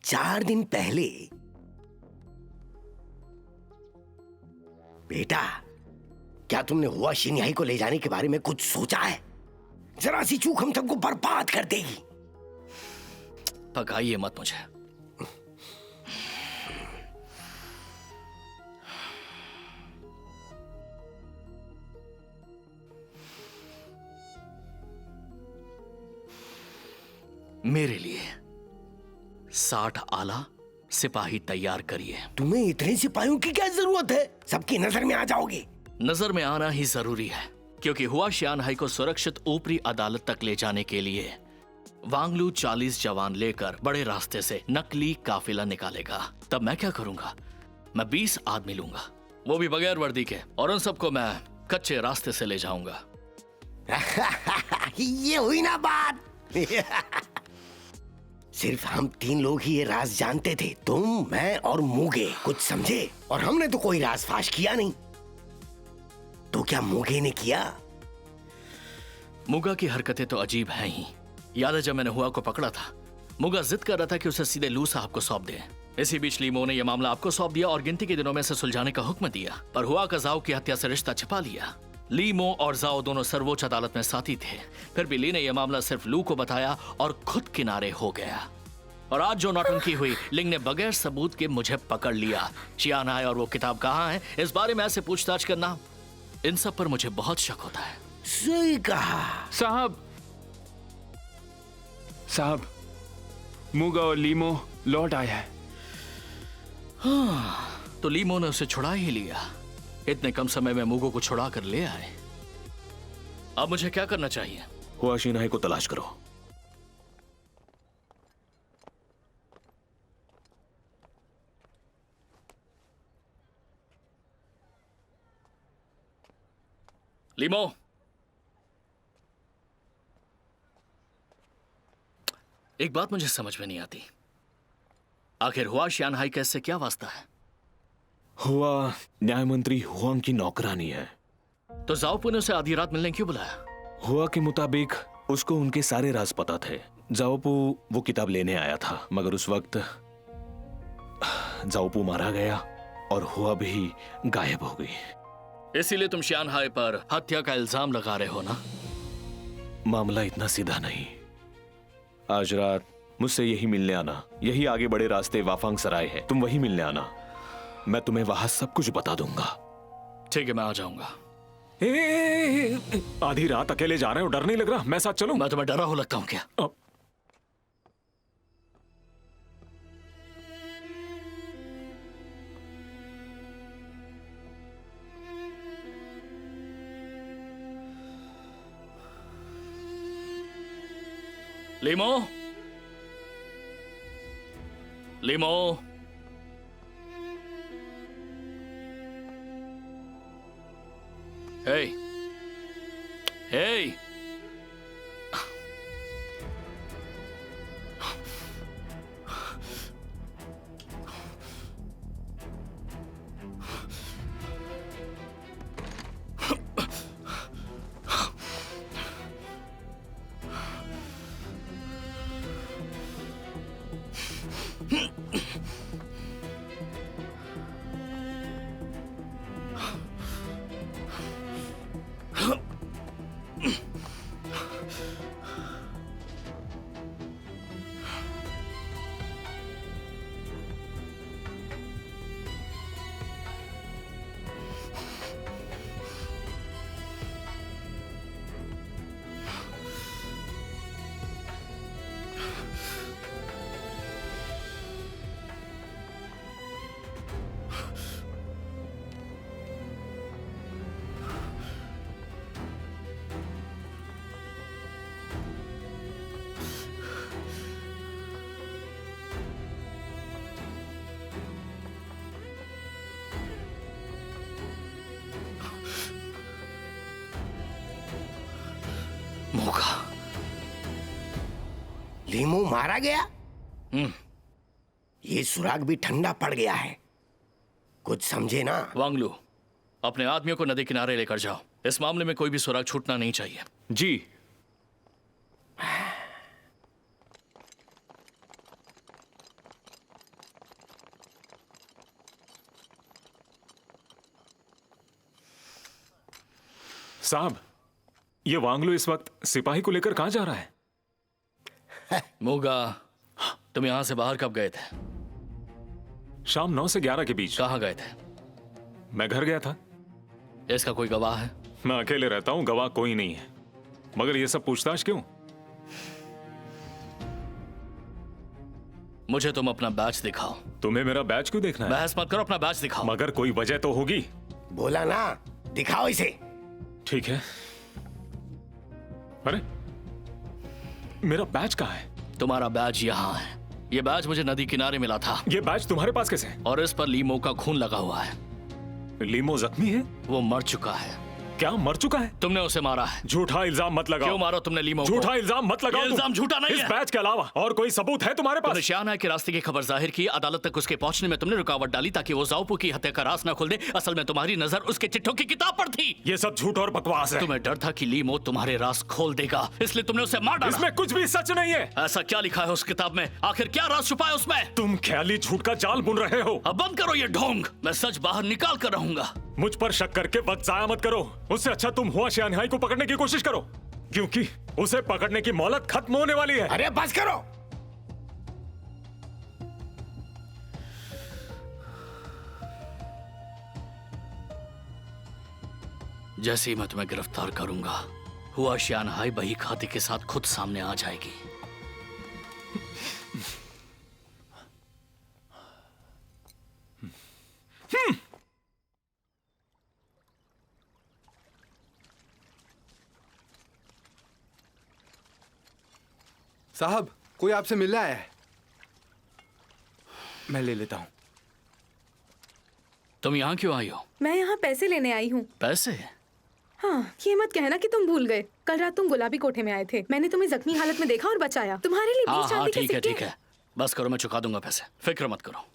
4 दिन पहले बेटा, क्या तुमने हुआ शिन्याई को ले जाने के बारे में कुछ सोचा है? जरा सी चूक हम सबको बर्बाद कर देगी। पकाइए मत मुझे। मेरे लिए 60 आला सिपाही तैयार करिए। तुम्हें इतने सिपाहियों की क्या जरूरत है? सबकी नजर में आ जाओगे। नजर में आना ही जरूरी है, क्योंकि हुआ शियानहाई को सुरक्षित ऊपरी अदालत तक ले जाने के लिए वांगलू 40 जवान लेकर बड़े रास्ते से नकली काफिला निकालेगा। तब मैं क्या करूंगा? मैं 20 आदमी लूंगा, वो भी बगैर वर्दी के, और उन सबको मैं कच्चे रास्ते से ले जाऊंगा। ये हुई ना बात। सिर्फ हम 3 लोग ही ये राज जानते थे, तुम, मैं और मूगे। कुछ समझे? और हमने तो कोई राज फाश किया नहीं। तो क्या मूगे ने किया? मूगा की हरकतें तो अजीब हैं ही। याद है जब मैंने हुआ को पकड़ा था, मूगा जिद कर रहा था कि उसे सीधे लू साहब को सौंप दे। इसी बीच लीमो ने यह मामला आपको सौंप दिया और गिनती के दिनों में से सुलझाने का हुक्म दिया, पर हुआ का जाओ की हत्या से रिश्ता छिपा लिया। लीमो और जाओ दोनों सर्वोच्च अदालत में साथी थे, फिर भी ली ने यह मामला सिर्फ लू को बताया और खुद किनारे हो गया। और आज जो नौटंकी हुई, लिंग ने बगैर सबूत के मुझे पकड़ लिया। शियानहाई और वो किताब कहाँ है, इस बारे में ऐसे पूछताछ करना, इन सब पर मुझे बहुत शक होता है। सही कहा साहब, मूगा और लीमो लौट आया है। हाँ, तो लीमो ने उसे छुड़ा ही लिया। इतने कम समय में मूगो को छुड़ा कर ले आए। अब मुझे क्या करना चाहिए? हुआ शिनाई को तलाश करो। लीमो, एक बात मुझे समझ में नहीं आती, आखिर हुआ शियानहाई का इससे क्या वास्ता है? हुआ न्याय मंत्री हुआंग की नौकरानी है। तो जाओपू ने उसे आधी रात मिलने क्यों बुलाया? हुआ के मुताबिक उसको उनके सारे राज पता थे। जाओपू वो किताब लेने आया था, मगर उस वक्त जाओपू मारा गया और हुआ भी गायब हो गई। इसीलिए तुम शियानहाई पर हत्या का इल्जाम लगा रहे हो ना? मामला इतना सीधा नहीं। आज रात मुझसे यही मिलने आना। यही आगे बड़े रास्ते वाफांग सराय है, तुम वही मिलने आना। मैं तुम्हें वहां सब कुछ बता दूंगा। ठीक है, मैं आ जाऊंगा। आधी रात अकेले जा रहे हो, डर नहीं लग रहा? मैं साथ चलूं? मैं तुम्हें डरा हो लगता हूं क्या? लीमो, लीमो, हे, हे, मौका। लीमो मारा गया? ये सुराग भी ठंडा पड़ गया है, कुछ समझे ना? वांगलू, अपने आदमियों को नदी किनारे लेकर जाओ। इस मामले में कोई भी सुराग छूटना नहीं चाहिए। जी। साहब, ये वांगलू इस वक्त सिपाही को लेकर कहां जा रहा है? मूगा, तुम यहां से बाहर कब गए थे? शाम 9 से 11 के बीच। कहां गए थे? मैं घर गया था। इसका कोई गवाह है? मैं अकेले रहता हूं, गवाह कोई नहीं है। मगर ये सब पूछताछ क्यों? मुझे तुम अपना बैच दिखाओ। तुम्हें मेरा बैच क्यों देखना है? बहस मत करो, अपना बैच दिखाओ। मगर कोई वजह तो होगी। बोला ना, दिखाओ इसे। ठीक है। अरे, मेरा बैच कहाँ है? तुम्हारा बैच यहाँ है। ये बैच मुझे नदी किनारे मिला था। ये बैच तुम्हारे पास कैसे? और इस पर लीमो का खून लगा हुआ है। लीमो जख्मी है? वो मर चुका है। क्या मर चुका है? तुमने उसे मारा है। झूठा इल्जाम मत लगाओ। क्यों मारा तुमने लीमो को? झूठा इल्जाम मत लगाओ। ये इल्जाम झूठा नहीं है। इस बैच के अलावा और कोई सबूत है तुम्हारे पास? तुमने शाहनाई के रास्ते की खबर जाहिर की, अदालत तक उसके पहुंचने में तुमने रुकावट डाली ताकि वो जाओपू की हत्या का राज न खोल दे। असल में तुम्हारी नजर उसके चिट्ठों की किताब पर थी। ये सब झूठ और बकवास है। तुम्हें डर था कि लीमो तुम्हारे राज खोल देगा, इसलिए तुमने उसे मार डाला। इसमें कुछ भी सच नहीं है। ऐसा क्या लिखा है उस किताब में? आखिर क्या राज छुपा है उसमें? तुम ख्याली झूठ का जाल बुन रहे हो। अब बंद करो ये ढोंग। मैं सच बाहर निकाल कर रहूंगा। मुझ पर शक करके वक्त जाया मत करो। उससे अच्छा तुम हुआ शानहाई को पकड़ने की कोशिश करो, क्योंकि उसे पकड़ने की मोहलत खत्म होने वाली है। अरे बस करो। जैसे ही मैं तुम्हें गिरफ्तार करूंगा, हुआ शानहाई बही खाते के साथ खुद सामने आ जाएगी। साहब, कोई आपसे मिलने आया है। मैं ले लेता हूँ। तुम यहाँ क्यों आई हो? मैं यहाँ पैसे लेने आई हूँ। पैसे? हाँ, ये मत कहना कि तुम भूल गए। कल रात तुम गुलाबी कोठे में आए थे। मैंने तुम्हें जख्मी हालत में देखा और बचाया। तुम्हारे लिए 20 चांदी के सिक्के ठीक है। बस करो, मैं चुका दूंगा पैसे, फिक्र मत करो।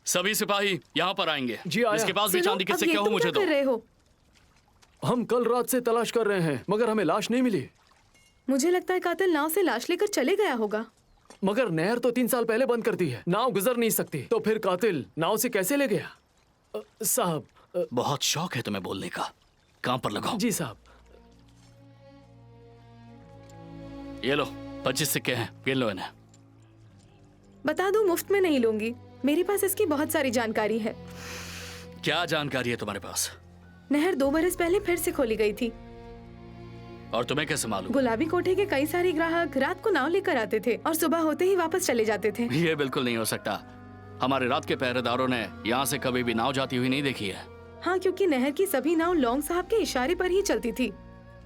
सभी सिपाही यहाँ पर आएंगे। जी आया। इसके पास भी चांदी के सिक्के हो मुझे दो। कर रहे हो? हम कल रात से तलाश कर रहे हैं, मगर हमें लाश नहीं मिली। मुझे लगता है कातिल नाव से लाश लेकर चले गया होगा। मगर नहर तो 3 साल पहले बंद कर दी है, नाव गुजर नहीं सकती। तो फिर कातिल नाव से कैसे ले गया? साहब, बहुत शौक है तुम्हें बोलने का, काम पर लगाओ। जी साहब। ये लो 25 सिक्के हैं, गिन लो इन्हें। बता दूं, मुफ्त में नहीं लूंगी। मेरे पास इसकी बहुत सारी जानकारी है। क्या जानकारी है तुम्हारे पास? नहर 2 बरस पहले फिर से खोली गई थी। और तुम्हें कैसे मालूम? गुलाबी कोठे के कई सारे ग्राहक रात को नाव लेकर आते थे और सुबह होते ही वापस चले जाते थे। ये बिल्कुल नहीं हो सकता। हमारे रात के पहरेदारों ने यहाँ से कभी भी नाव जाती हुई नहीं देखी है। हाँ, क्योंकि नहर की सभी नाव लॉन्ग साहब के इशारे पर ही चलती थी।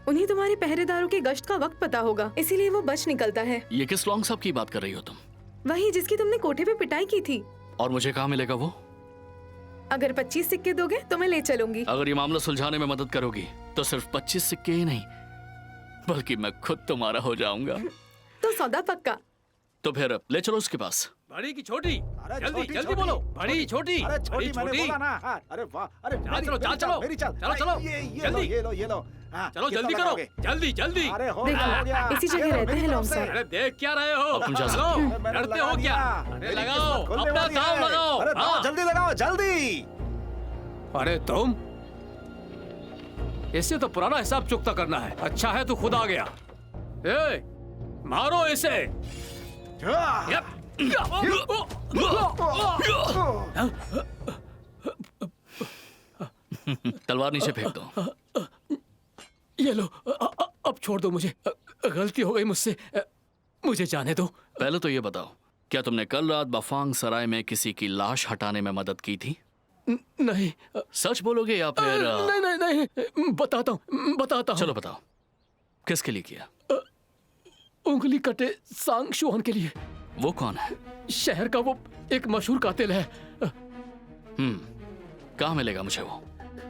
उन्हें तुम्हारे पहरेदारों के गश्त का वक्त पता होगा, इसीलिए वो बच निकलता है। ये किस लॉन्ग साहब की बात कर रही हो तुम? वही जिसकी तुमने कोठे पे पिटाई की थी। और मुझे कहाँ मिलेगा वो? अगर 25 सिक्के दोगे तो मैं ले चलूंगी। अगर ये मामला सुलझाने में मदद करोगी तो सिर्फ 25 सिक्के ही नहीं, बल्कि मैं खुद तुम्हारा हो जाऊंगा। तो सौदा पक्का। तो फिर ले चलो उसके पास। बड़ी की छोटी? जल्दी छोटी, जल्दी छोटी, बोलो। बड़ी छोटी? अरे छोटी बड़ी मैंने छोटी? बोला ना। हाँ, अरे वाह, अरे चलो चलो मेरी चल, चलो चलो ये जल्दी ये लो। हाँ, चलो कितना जल्दी करो, लगाओगे? जल्दी जल्दी। अरे हो देखो, गया। इसी जगह रहते हैं लॉन्ग साहब। अरे देख क्या रहे हो? अब तुम जा चलो, सकते मैंने डरते लगा हो क्या? दिया। अरे मेरी लगाओ, किस्मत खुलने अपना वाली दाव है। लगाओ। अरे दाव हाँ। जल्दी लगाओ, जल्दी। अरे तुम, इससे तो पुराना हिसाब चुकता करना है। अच्छा है तू खुद आ गया। ए, मारो इसे। यप। तलवार नीचे फेंक दो। ये लो, अब छोड़ दो मुझे। गलती हो गई मुझसे, मुझे जाने दो। पहले तो ये बताओ, क्या तुमने कल रात बफांग सराय में किसी की लाश हटाने में मदद की थी? नहीं। सच बोलोगे या फिर नहीं, बताता हूँ। चलो बताओ, किसके लिए किया? उंगली कटे सांग शुआन के लिए। वो कौन है? शहर का वो एक मशहूर कातिल है। कहाँ मिलेगा मुझे वो?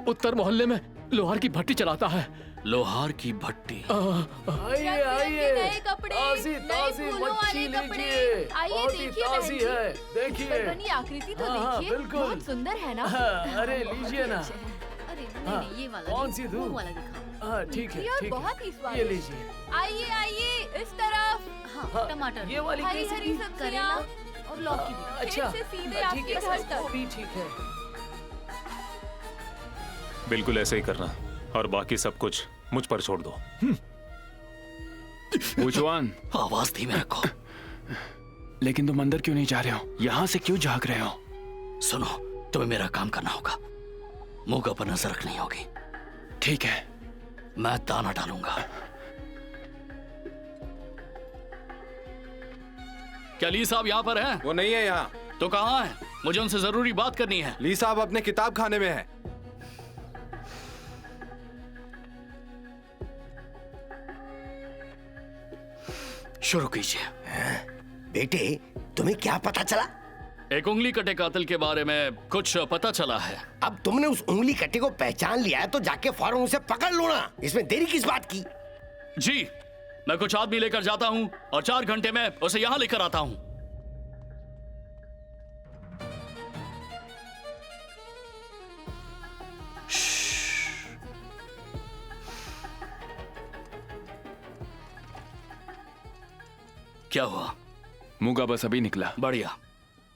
उत्तर मोहल्ले में लोहार की भट्टी चलाता है। लोहार की भट्टी? आइए आइए, नए कपड़े, ताजी ताजी मच्छी लीजिए, बहुत ही ताजी है। देखिए बनी आकृति तो हाँ, देखिए, बिल्कुल। बहुत सुंदर है ना? अरे लीजिए ना। अरे हाँ, नहीं, ये वाला कौन सी दूँ? वो वाला दिखाओ। हाँ ठीक है, और ठीक बहुत है। ही ये स्वादिष्ट। लीजिए। आइए आइए, इस तरफ। हाँ, टमाटर, ये वाली हरी कैसी हरी थी? सब्जियां और लौकी भी। अच्छा, फिर से सीधे ठीक आपके है, घर तक। वो भी ठीक है। बिल्कुल ऐसे ही करना, और बाकी सब कुछ मुझ पर छोड़ दो। वुचुआन, आवाज धीमे रखो। लेकिन तुम अंदर क्यों नहीं जा रहे हो? यहाँ से क्यों झांक रहे हो? सुनो, तुम्हें मेरा काम करना होगा। मूगा पर नजर रखनी होगी। ठीक है। मैं दाना डालूंगा। क्या ली साहब यहाँ पर हैं? वो नहीं है यहाँ। तो कहाँ है? मुझे उनसे जरूरी बात करनी है। ली साहब अपने किताब खाने में है। शुरू कीजिए। बेटे, तुम्हें क्या पता चला? एक उंगली कटे कातिल के बारे में कुछ पता चला है। अब तुमने उस उंगली कटे को पहचान लिया है तो जाके फौरन उसे पकड़ लो ना। इसमें देरी किस बात की? जी, मैं कुछ आदमी लेकर जाता हूँ और 4 घंटे में उसे यहाँ लेकर आता हूँ। क्या हुआ? मूगा बस अभी निकला। बढ़िया,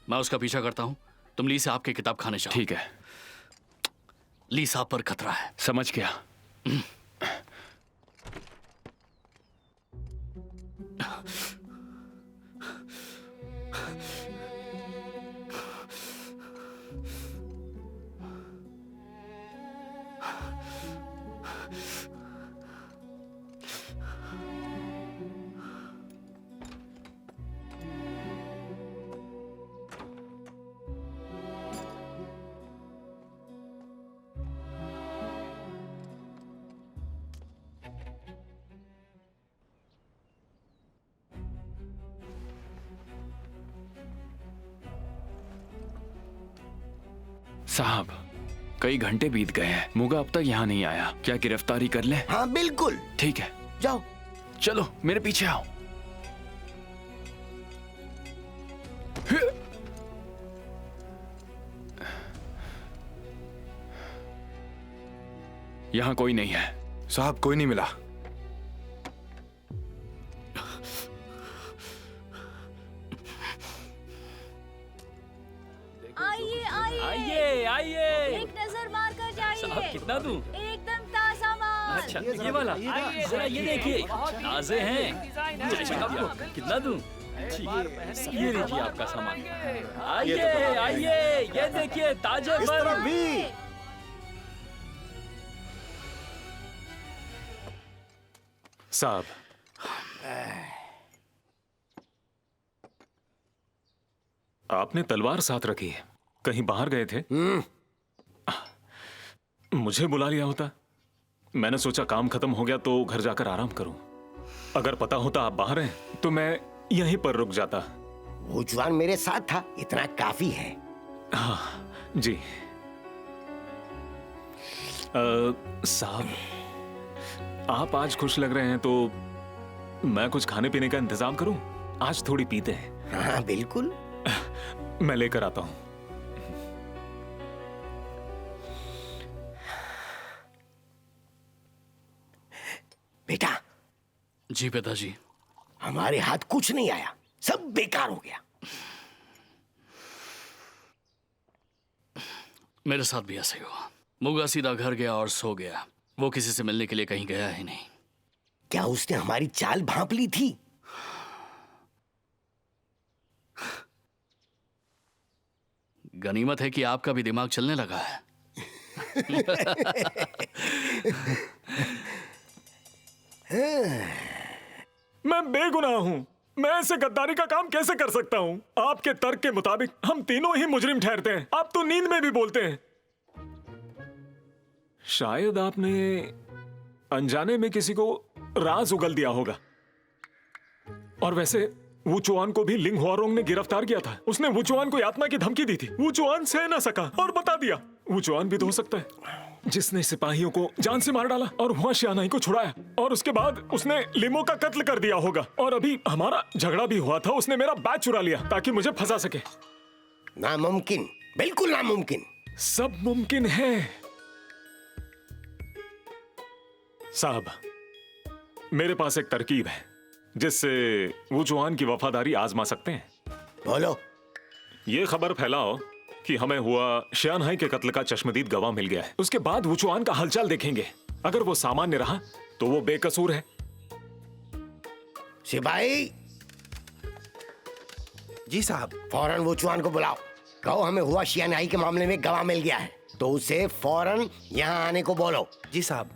मैं उसका पीछा करता हूँ। तुम ली साहब की किताब खाने जाओ। ठीक है। ली साहब पर खतरा है। समझ गया। साहब, कई घंटे बीत गए हैं, मूगा अब तक यहाँ नहीं आया। क्या गिरफ्तारी कर ले? हाँ बिल्कुल। ठीक है, जाओ। चलो मेरे पीछे आओ। यहाँ कोई नहीं है। साहब, कोई नहीं मिला। आइए आइए आइए आइए, एक नजर मार कर जाइए। साहब कितना दूं? एकदम ताजा माल। अच्छा, ये वाला जरा ये देखिए, ताजे हैं। कितना दूं? ये लीजिए आपका सामान। आइए आइए, ये देखिए ताजे इस तरफ भी। साहब, आपने तलवार साथ रखी है, कहीं बाहर गए थे? मुझे बुला लिया होता। मैंने सोचा काम खत्म हो गया तो घर जाकर आराम करूं। अगर पता होता आप बाहर हैं तो मैं यहीं पर रुक जाता। वो जवान मेरे साथ था, इतना काफी है। हाँ जी। साहब, आप आज खुश लग रहे हैं तो मैं कुछ खाने पीने का इंतजाम करूं? आज थोड़ी पीते हैं। हाँ बिल्कुल। मैं लेकर आता हूं। बेटा। जी पिताजी। हमारे हाथ कुछ नहीं आया, सब बेकार हो गया। मेरे साथ भी ऐसे हुआ। मुगा सीधा घर गया और सो गया। वो किसी से मिलने के लिए कहीं गया ही नहीं। क्या उसने हमारी चाल भांप ली थी? गनीमत है कि आपका भी दिमाग चलने लगा है। मैं बेगुनाह हूं। मैं ऐसे गद्दारी का काम कैसे कर सकता हूं? आपके तर्क के मुताबिक हम तीनों ही मुजरिम ठहरते हैं। आप तो नींद में भी बोलते हैं। शायद आपने अनजाने में किसी को राज उगल दिया होगा। और वैसे वुचुआन को भी लिंग हुआरोंग ने गिरफ्तार किया था। उसने वुचुआन को यातना की धमकी दी थी। वुचुआन सह ना सका और बता दिया। वुचुआन भी तो हो सकता है जिसने सिपाहियों को जान से मार डाला और हुआ शियानाई को छुड़ाया, और उसके बाद उसने लिमो का कत्ल कर दिया होगा। और अभी हमारा झगड़ा भी हुआ था, उसने मेरा बैग चुरा लिया ताकि मुझे फंसा सके। नामुमकिन, बिल्कुल नामुमकिन। सब मुमकिन है साहब। मेरे पास एक तरकीब है जिससे वुचुआन की वफादारी आजमा सकते हैं। बोलो। ये खबर फैलाओ कि हमें हुआ शियानहाई के कत्ल का चश्मदीद गवाह मिल गया है। उसके बाद वुचुआन का हालचाल देखेंगे। अगर वो सामान्य रहा तो वो बेकसूर है। सिपाही। जी साहब। फौरन वुचुआन को बुलाओ। कहो हमें हुआ शियानहाई के मामले में गवाह मिल गया है, तो उसे फौरन यहाँ आने को बोलो। जी साहब।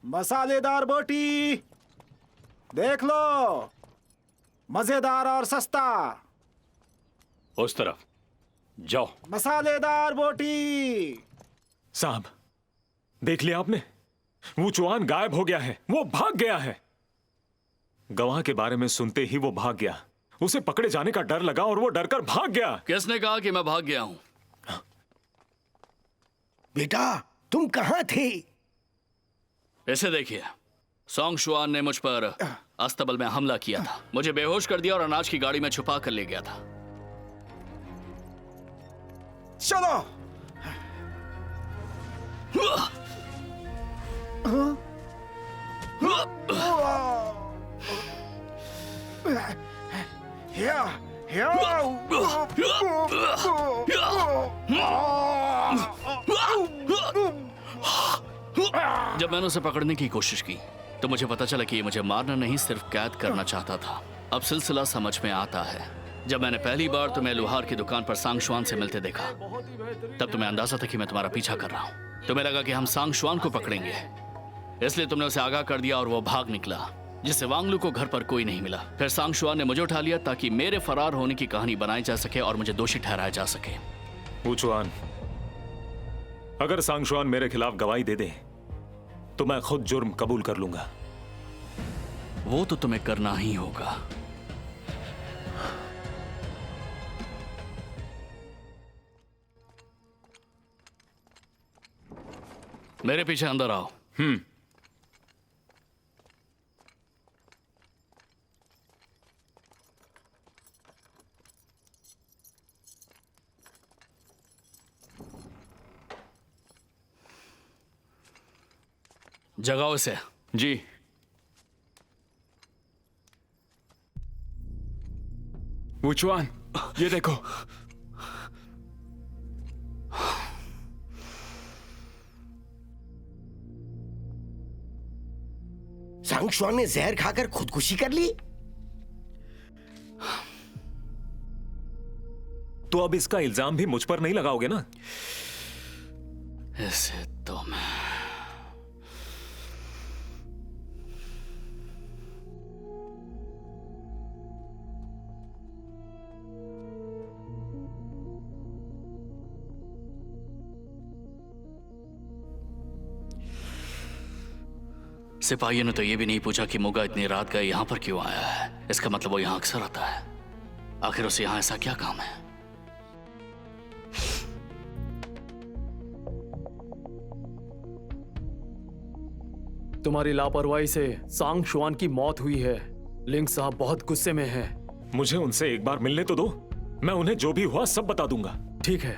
मसालेदार बोटी देख लो, मजेदार और सस्ता। उस तरफ जाओ। मसालेदार बोटी। साहब, देख लिया आपने? वुचुआन गायब हो गया है। वो भाग गया है। गवाह के बारे में सुनते ही वो भाग गया। उसे पकड़े जाने का डर लगा और वो डरकर भाग गया। किसने कहा कि मैं भाग गया हूं? बेटा, तुम कहां थे? इसे देखिए, सोंग शुआन ने मुझ पर अस्तबल में हमला किया था। मुझे बेहोश कर दिया और अनाज की गाड़ी में छुपा कर ले गया था। चलो। जब मैंने उसे पकड़ने की कोशिश की तो मुझे पता चला कि ये मुझे मारना नहीं, सिर्फ कैद करना चाहता था। अब सिलसिला समझ में आता है। जब मैंने पहली बार तुम्हें लुहार की दुकान पर सांग शुआन से मिलते देखा, तब तुम्हें अंदाजा था कि मैं तुम्हारा पीछा कर रहा हूं। तुम्हें लगा कि हम सांग शुआन को पकड़ेंगे, इसलिए तुमने उसे आगाह कर दिया और वो भाग निकला। जिससे वांगलू को घर पर कोई नहीं मिला। फिर सांगशुआन ने मुझे उठा लिया ताकि मेरे फरार होने की कहानी बनाई जा सके और मुझे दोषी ठहराया जा सके। वुचुआन, अगर सांगशुआन मेरे खिलाफ गवाही दे दे तो मैं खुद जुर्म कबूल कर लूंगा। वो तो तुम्हें करना ही होगा। मेरे पीछे अंदर आओ। जगाओ इसे। जी। वुचुआन, ये देखो। सांगशुआन ने जहर खाकर खुदकुशी कर ली। तो अब इसका इल्जाम भी मुझ पर नहीं लगाओगे ना? इसे तो मैं सिपाहियों ने तो ये भी नहीं पूछा कि मुगा इतनी रात का यहाँ पर क्यों आया है। इसका मतलब वो यहाँ अक्सर आता है। आखिर उसे यहाँ ऐसा क्या काम है? तुम्हारी लापरवाही से सांगशुआन की मौत हुई है। लिंग साहब बहुत गुस्से में हैं। मुझे उनसे एक बार मिलने तो दो, मैं उन्हें जो भी हुआ सब बता दूंगा। ठीक है,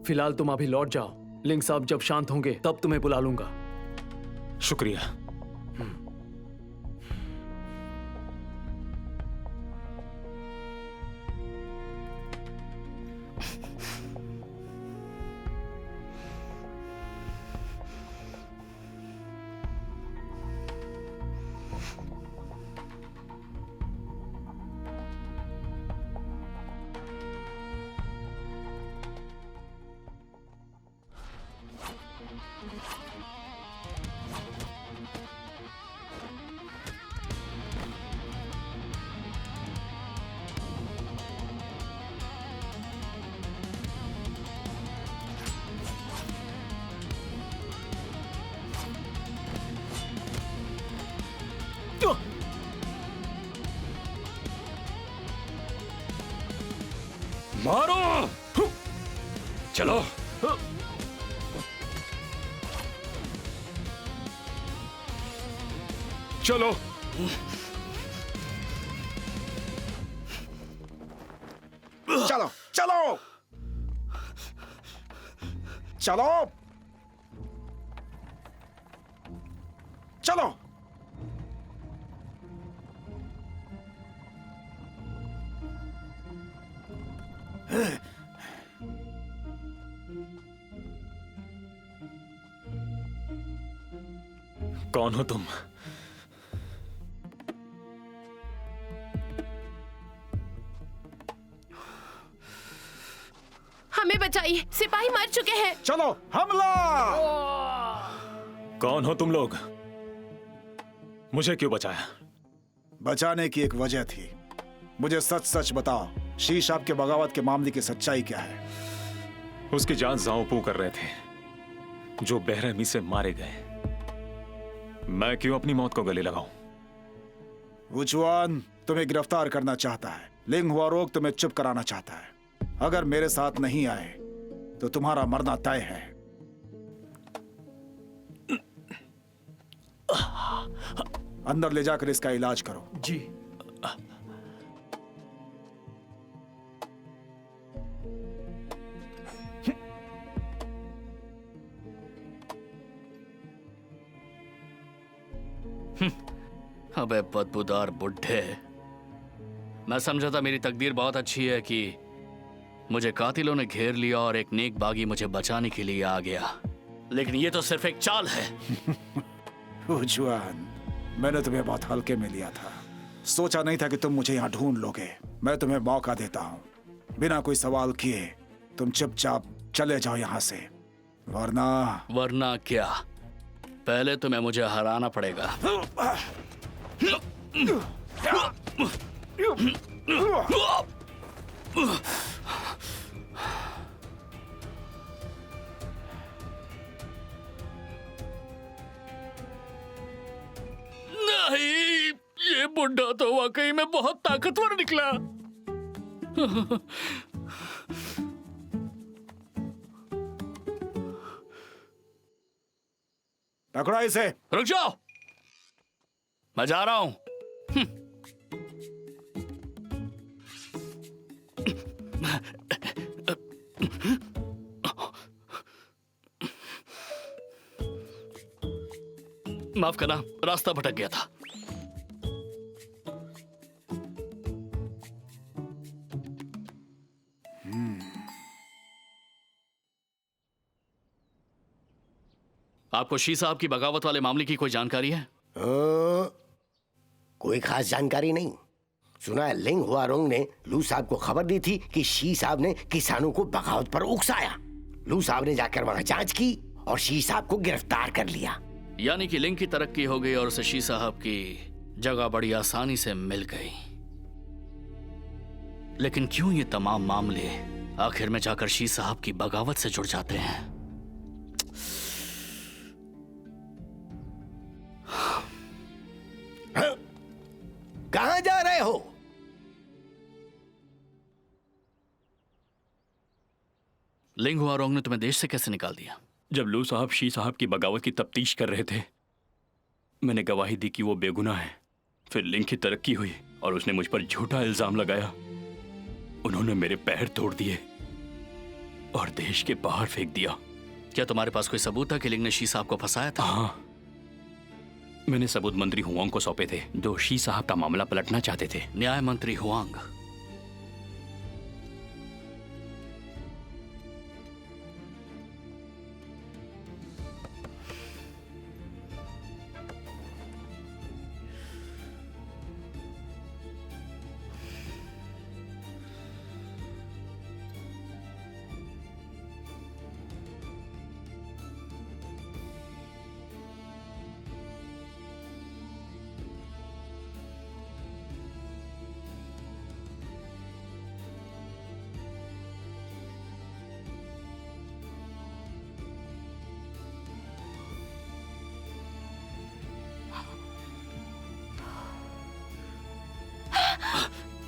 फिलहाल तुम अभी लौट जाओ। लिंग साहब जब शांत होंगे तब तुम्हें बुला लूंगा। शुक्रिया। मारो! चलो। चलो। चलो चलो चलो चलो। कौन हो तुम? हमें बचाइए, सिपाही मर चुके हैं। चलो हमला। कौन हो तुम लोग? मुझे क्यों बचाया? बचाने की एक वजह थी। मुझे सच सच बताओ, शीश आपके बगावत के मामले की सच्चाई क्या है? उसकी जान जाओपू कर रहे थे जो बेरहमी से मारे गए। मैं क्यों अपनी मौत को गले लगाऊं? वुचुआन तुम्हें गिरफ्तार करना चाहता है। लिंग हुआरोग तुम्हें चुप कराना चाहता है। अगर मेरे साथ नहीं आए तो तुम्हारा मरना तय है। अंदर ले जाकर इसका इलाज करो। जी। अबे बदबूदार बुढ़े, मैं समझा था मेरी तकदीर बहुत अच्छी है कि मुझे कातिलों ने घेर लिया और एक नेक बागी मुझे बचाने के लिए आ गया, लेकिन ये तो सिर्फ एक चाल है। वुचुआन, मैंने तुम्हें बहुत हल्के में लिया था। सोचा नहीं था कि तुम मुझे यहाँ ढूंढ लोगे। मैं तुम्हें मौका देता हूँ, बिना कोई सवाल किए तुम चुपचाप चले जाओ यहाँ से, वरना क्या? पहले तुम्हें मुझे हराना पड़ेगा। नहीं, ये बुड्ढा तो वाकई में बहुत ताकतवर निकला। पकड़ो इसे। रुक जाओ, मैं जा रहा हूं। माफ करना, रास्ता भटक गया था। आपको शी साहब की बगावत वाले मामले की कोई जानकारी है? कोई खास जानकारी नहीं। सुना है लिंग हुआरोंग ने लू साहब को खबर दी थी कि शी साहब ने किसानों को बगावत पर उकसाया। लू साहब ने जाकर वहां जांच की और शी साहब को गिरफ्तार कर लिया। यानी कि लिंग की तरक्की हो गई और उसे शी साहब की जगह बड़ी आसानी से मिल गई। लेकिन क्यों ये तमाम मामले आखिर में जाकर शी साहब की बगावत से जुड़ जाते हैं? कहां जा रहे हो? लिंग हुआरोंग ने तुम्हें देश से कैसे निकाल दिया? जब लू साहब शी साहब की बगावत की तफ्तीश कर रहे थे, मैंने गवाही दी कि वो बेगुनाह है। फिर लिंग की तरक्की हुई और उसने मुझ पर झूठा इल्जाम लगाया। उन्होंने मेरे पैर तोड़ दिए और देश के बाहर फेंक दिया। क्या तुम्हारे पास कोई सबूत था कि लिंग ने शी साहब को फंसाया था? हाँ, मैंने सबूत मंत्री हुआंग को सौंपे थे, जो शी साहब का मामला पलटना चाहते थे। न्याय मंत्री हुआंग?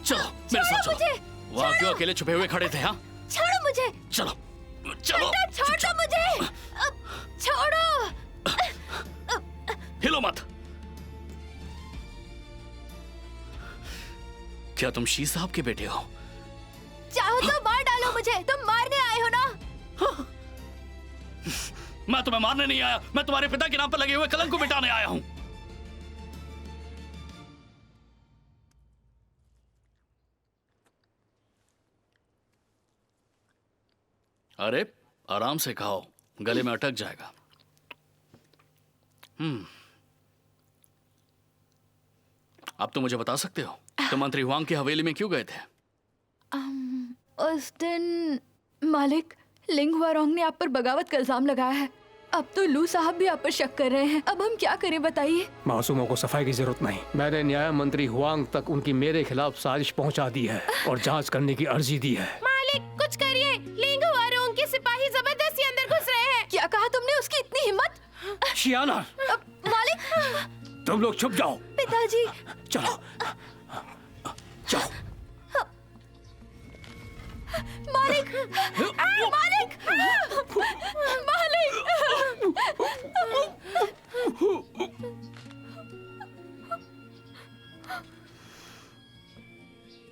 चलो मेरे साथ चलो। वहां क्यों अकेले छुपे हुए खड़े थे? हाँ, छोड़ो मुझे। चलो चलो। छोड़ो मुझे। छोड़ो। हिलो मत। क्या तुम शी साहब के बेटे हो? चाहो तो मार डालो मुझे। तुम मारने आए हो ना? मैं तुम्हें मारने नहीं आया, मैं तुम्हारे पिता के नाम पर लगे हुए कलंक को मिटाने आया हूं। अरे आराम से खाओ, गले में अटक जाएगा। अब तो मुझे बता सकते हो, तुम मंत्री हुआंग की हवेली में क्यों गए थे? उस दिन मालिक, लिंग हुआरोंग ने आप पर बगावत का इल्जाम लगाया है। अब तो लू साहब भी आप पर शक कर रहे हैं। अब हम क्या करें बताइए? मासूमों को सफाई की जरूरत नहीं। मैंने न्याय मंत्री हुआंग तक उनकी मेरे खिलाफ साजिश पहुंचा दी है और जांच करने की अर्जी दी है। मालिक कुछ करिए, लिंग हुआरोंग के सिपाही जबरदस्ती अंदर घुस रहे हैं। क्या कहा तुमने? उसकी इतनी हिम्मत? शियाना, मालिक तुम लोग छुप जाओ। पिताजी चलो जाओ। मालिक, मालिक, मालिक।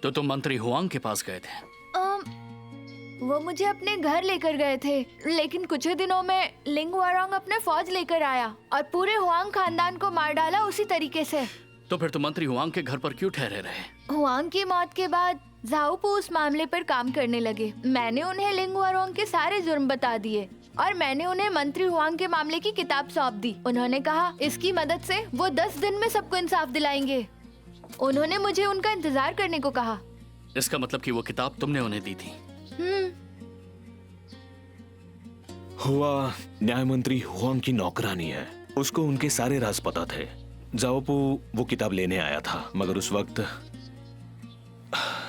तो तुम मंत्री हुआंग के पास गए थे? वो मुझे अपने घर लेकर गए थे, लेकिन कुछ ही दिनों में लिंग हुआरोंग अपने फौज लेकर आया और पूरे हुआंग खानदान को मार डाला उसी तरीके से। तो फिर तुम मंत्री हुआंग के घर पर क्यों ठहरे रहे? हुआंग की मौत के बाद झाओपू उस मामले पर काम करने लगे। मैंने उन्हें लिंग हुआरोंग के सारे जुर्म बता दिए और मैंने उन्हें मंत्री हुआंग के मामले की किताब सौंप दी। उन्होंने कहा इसकी मदद से वो 10 दिन में सबको इंसाफ दिलाएंगे। उन्होंने मुझे उनका इंतजार करने को कहा। इसका मतलब कि वो किताब तुमने उन्हें दी थी? हुआ न्याय मंत्री हुआंग की नौकरानी है, उसको उनके सारे राज पता थे। जाओपू वो किताब लेने आया था, मगर उस वक्त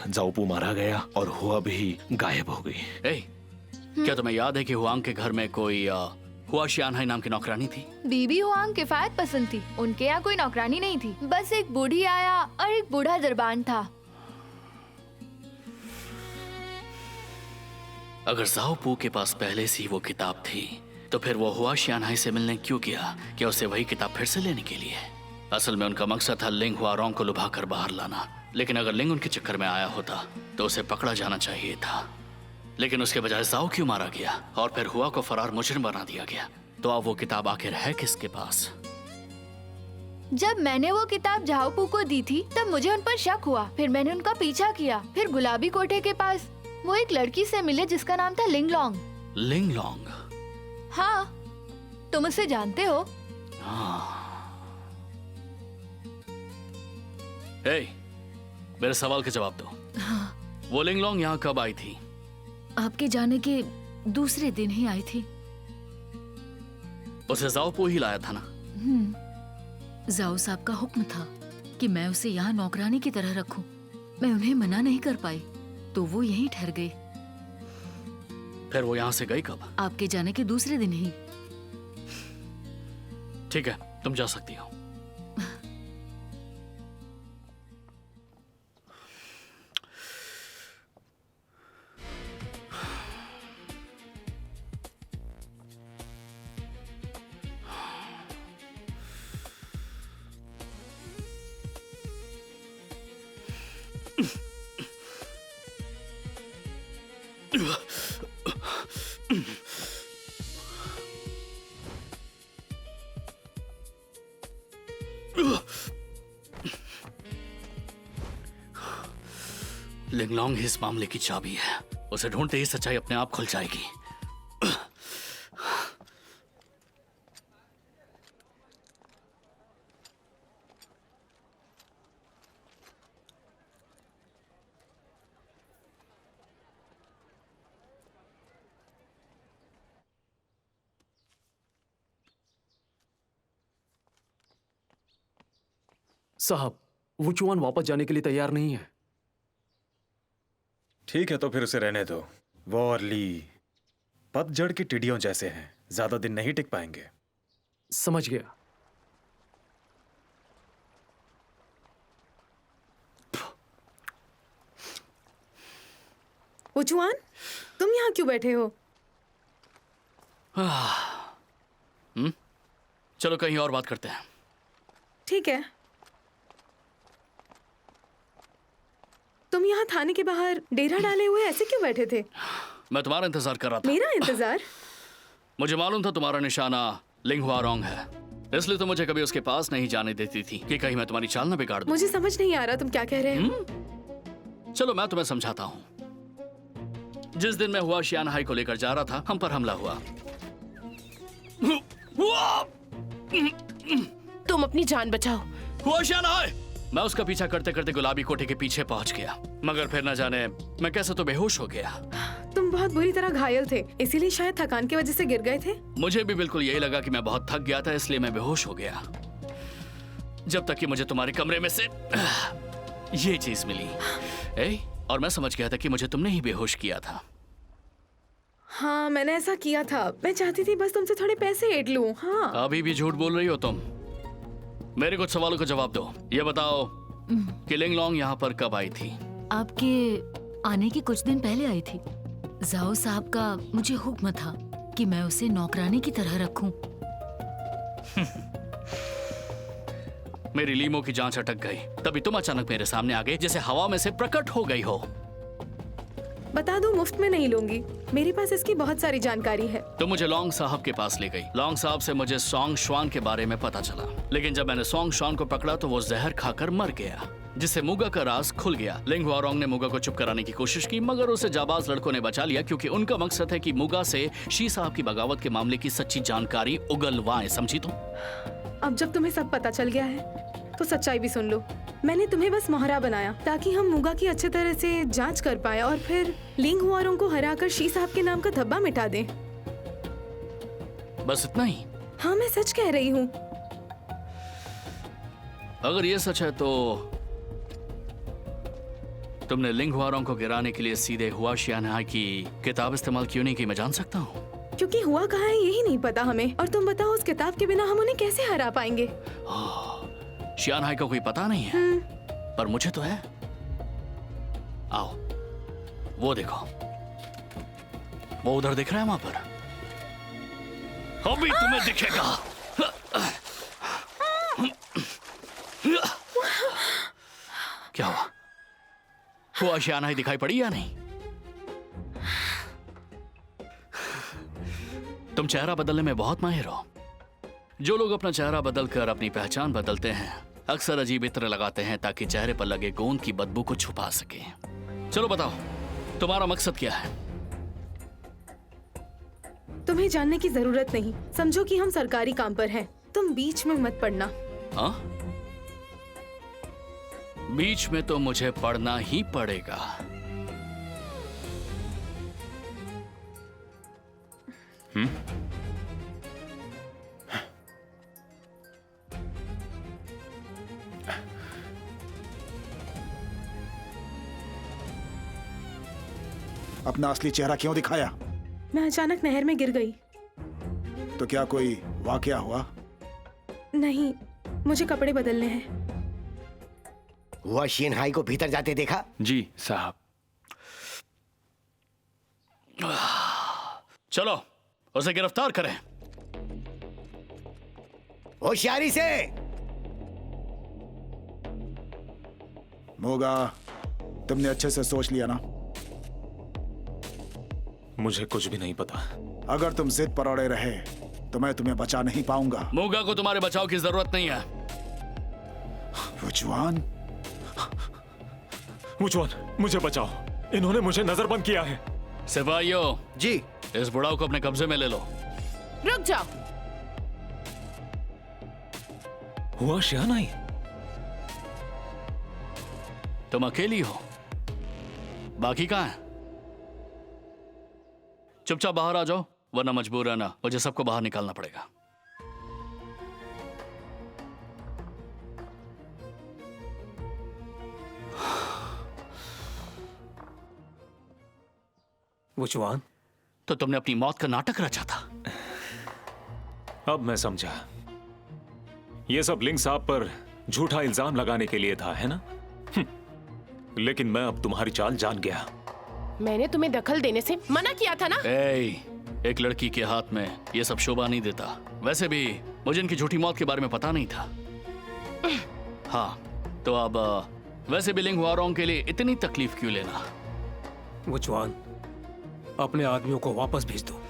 जाओपू मारा गया और हुआ भी गायब हो गई। क्या तुम्हें याद है कि हुआंग के घर में कोई हुआ शियानहाई नाम की नौकरानी थी? बीबी हुआंग किफायत पसंद थी। उनके यहाँ कोई नौकरानी नहीं थी, बस एक बूढ़ी आया और एक बूढ़ा दरबान था। अगर जाओपू के पास पहले से ही वो किताब थी तो फिर वो हुआ शियानहाई से मिलने क्यों किया? क्या उसे वही किताब फिर से लेने के लिए? असल में उनका मकसद था लिंग हुआरोंग को लुभा कर बाहर लाना, लेकिन अगर लिंग उनके चक्कर में आया होता तो उसे पकड़ा जाना चाहिए था। लेकिन उसके बजाय जाओ क्यों मारा गया और फिर हुआ को फरार मुजरिम बना दिया गया? तो अब वो किताब आखिर है किसके पास? जब मैंने वो किताब झाओपू को दी थी तब मुझे उन पर शक हुआ। फिर मैंने उनका पीछा किया। फिर गुलाबी कोठे के पास वो एक लड़की से मिले जिसका नाम था लिंगलोंग। लिंगलोंग? हाँ, तुम उसे जानते हो? मेरे सवाल के जवाब दो। वो लिंगलोंग यहाँ कब आई थी? आपके जाने के दूसरे दिन ही आई थी। उसे जाओपू ही लाया था ना? जाओ साहब का हुक्म था कि मैं उसे यहाँ नौकरानी की तरह रखूं। मैं उन्हें मना नहीं कर पाई तो वो यहीं ठहर गई। फिर वो यहाँ से गई कब? आपके जाने के दूसरे दिन ही। ठीक है, तुम जा सकती हो। लिंगलोंग ही इस मामले की चाबी है। उसे ढूंढते ही सच्चाई अपने आप खुल जाएगी। साहब, वुचुआन वापस जाने के लिए तैयार नहीं है। ठीक है, तो फिर उसे रहने दो। वो और ली पतझड़ की टिड्डियों जैसे हैं, ज्यादा दिन नहीं टिक पाएंगे। समझ गया। वुचुआन, तुम यहाँ क्यों बैठे हो? चलो कहीं और बात करते हैं। ठीक है। तुम यहाँ थाने के बाहर डेरा डाले हुए ऐसे क्यों बैठे थे? मैं तुम्हारा इंतजार कर रहा था। मेरा इंतजार? मुझे मालूम था तुम्हारा निशाना लिंग हुआरोंग है, इसलिए तो मुझे कभी उसके पास नहीं जाने देती थी कि कहीं मैं तुम्हारी चाल न बिगाड़ दूं। मुझे समझ नहीं आ रहा तुम क्या कह रहे हो। चलो मैं तुम्हें समझाता हूँ। जिस दिन मैं हुआ शियानहाई को लेकर जा रहा था, हम पर हमला हुआ। तुम अपनी जान बचाओ। हुआ शियानहाई! मैं उसका पीछा करते करते गुलाबी कोठे के पीछे पहुंच गया, मगर फिर न जाने मैं कैसे तो बेहोश हो गया। तुम बहुत बुरी तरह घायल थे, इसीलिए शायद थकान की वजह से गिर गए थे। मुझे भी बिल्कुल यही लगा कि मैं बहुत थक गया था, इसलिए मैं बेहोश हो गया, जब तक कि मुझे तुम्हारे कमरे में से ये चीज मिली। और मैं समझ गया था कि मुझे तुमने ही बेहोश किया था। हाँ, मैंने ऐसा किया था। मैं चाहती थी बस तुमसे थोड़े पैसे ऐड लूं। हाँ। अभी भी झूठ बोल रही हो तुम। मेरे कुछ सवालों का जवाब दो। ये बताओ कि लिंगलोंग यहाँ पर कब आई थी? आपके आने के कुछ दिन पहले आई थी। जाओ साहब का मुझे हुक्म था कि मैं उसे नौकरानी की तरह रखूं। मेरी लीमों की जांच अटक गई, तभी तुम अचानक मेरे सामने आ गए, जैसे हवा में से प्रकट हो गई हो। बता दो, मुफ्त में नहीं लूंगी। मेरे पास इसकी बहुत सारी जानकारी है। तुम मुझे लॉन्ग साहब के पास ले गई। लॉन्ग साहब से मुझे सोंग शुआन के बारे में पता चला, लेकिन जब मैंने सोंग शुआन को पकड़ा तो वो जहर खाकर मर गया, जिससे मुगा का राज खुल गया। लिंग हुआरोंग ने मुगा को चुप कराने की कोशिश की, मगर उसे जाबाज लड़कों ने बचा लिया, क्योंकि उनका मकसद है कि मुगा से शी साहब की बगावत के मामले की सच्ची जानकारी उगलवाएं। समझी तुम? अब जब तुम्हें सब पता चल गया है तो सच्चाई भी सुन लो। मैंने तुम्हें बस मोहरा बनाया ताकि हम मुगा की अच्छे तरह से जांच कर पाए और फिर लिंग हुआरोंग को हराकर शी साहब के नाम का धब्बा मिटा दें। बस इतना ही? हाँ, मैं सच कह रही हूँ। अगर ये सच है तो तुमने लिंग हुआरोंग को गिराने के लिए सीधे हुआ शियानहाई की किताब इस्तेमाल क्यों नहीं की, मैं जान सकता हूँ? क्योंकि हुआ कहाँ है यही नहीं पता हमें, और तुम बताओ उस किताब के बिना हम उन्हें कैसे हरा पाएंगे? शियानहाई को कोई पता नहीं है, पर मुझे तो है। आओ, वो देखो, वो उधर दिख रहा है वहां पर। अभी तुम्हें दिखेगा। क्या हुआ? वो शियानहाई दिखाई पड़ी या नहीं? तुम चेहरा बदलने में बहुत माहिर हो। जो लोग अपना चेहरा बदलकर अपनी पहचान बदलते हैं अक्सर अजीब इत्र लगाते हैं ताकि चेहरे पर लगे गोंद की बदबू को छुपा सके। चलो बताओ, तुम्हारा मकसद क्या है? तुम्हें जानने की जरूरत नहीं, समझो कि हम सरकारी काम पर हैं। तुम बीच में मत पड़ना। हाँ? बीच में तो मुझे पढ़ना ही पड़ेगा। अपना असली चेहरा क्यों दिखाया? मैं अचानक नहर में गिर गई। तो क्या कोई वाकया हुआ? नहीं, मुझे कपड़े बदलने हैं। हुआ शियानहाई को भीतर जाते देखा? जी साहब। चलो उसे गिरफ्तार करें। होशियारी से। मोगा, तुमने अच्छे से सोच लिया ना? मुझे कुछ भी नहीं पता। अगर तुम जिद पर अड़े रहे तो मैं तुम्हें बचा नहीं पाऊंगा। मोगा को तुम्हारे बचाव की जरूरत नहीं है। वुचुआन, मुझे बचाओ, इन्होंने मुझे नजरबंद किया है। सिपाहियों जी, इस बुढ़ाऊ को अपने कब्जे में ले लो। रुक जाओ। हुआ शियानहाई, तुम अकेली हो, बाकी कहाँ है? चुपचाप बाहर आ जाओ, वरना मजबूर है ना, मुझे सबको बाहर निकालना पड़ेगा। वुचुआन, तो तुमने अपनी मौत का नाटक रचा था। अब मैं समझा। ये सब लिंग साहब पर झूठा इल्जाम लगाने के लिए था, है ना? लेकिन मैं अब तुम्हारी चाल जान गया। मैंने तुम्हें दखल देने से मना किया था ना? एक लड़की के हाथ में ये सब शोभा नहीं देता। वैसे भी मुझे इनकी झूठी मौत के बारे में पता नहीं था। हाँ, तो अब वैसे भी लिंग हुआरोंग के लिए इतनी तकलीफ क्यों लेना? वुचुआन, अपने आदमियों को वापस भेज दो।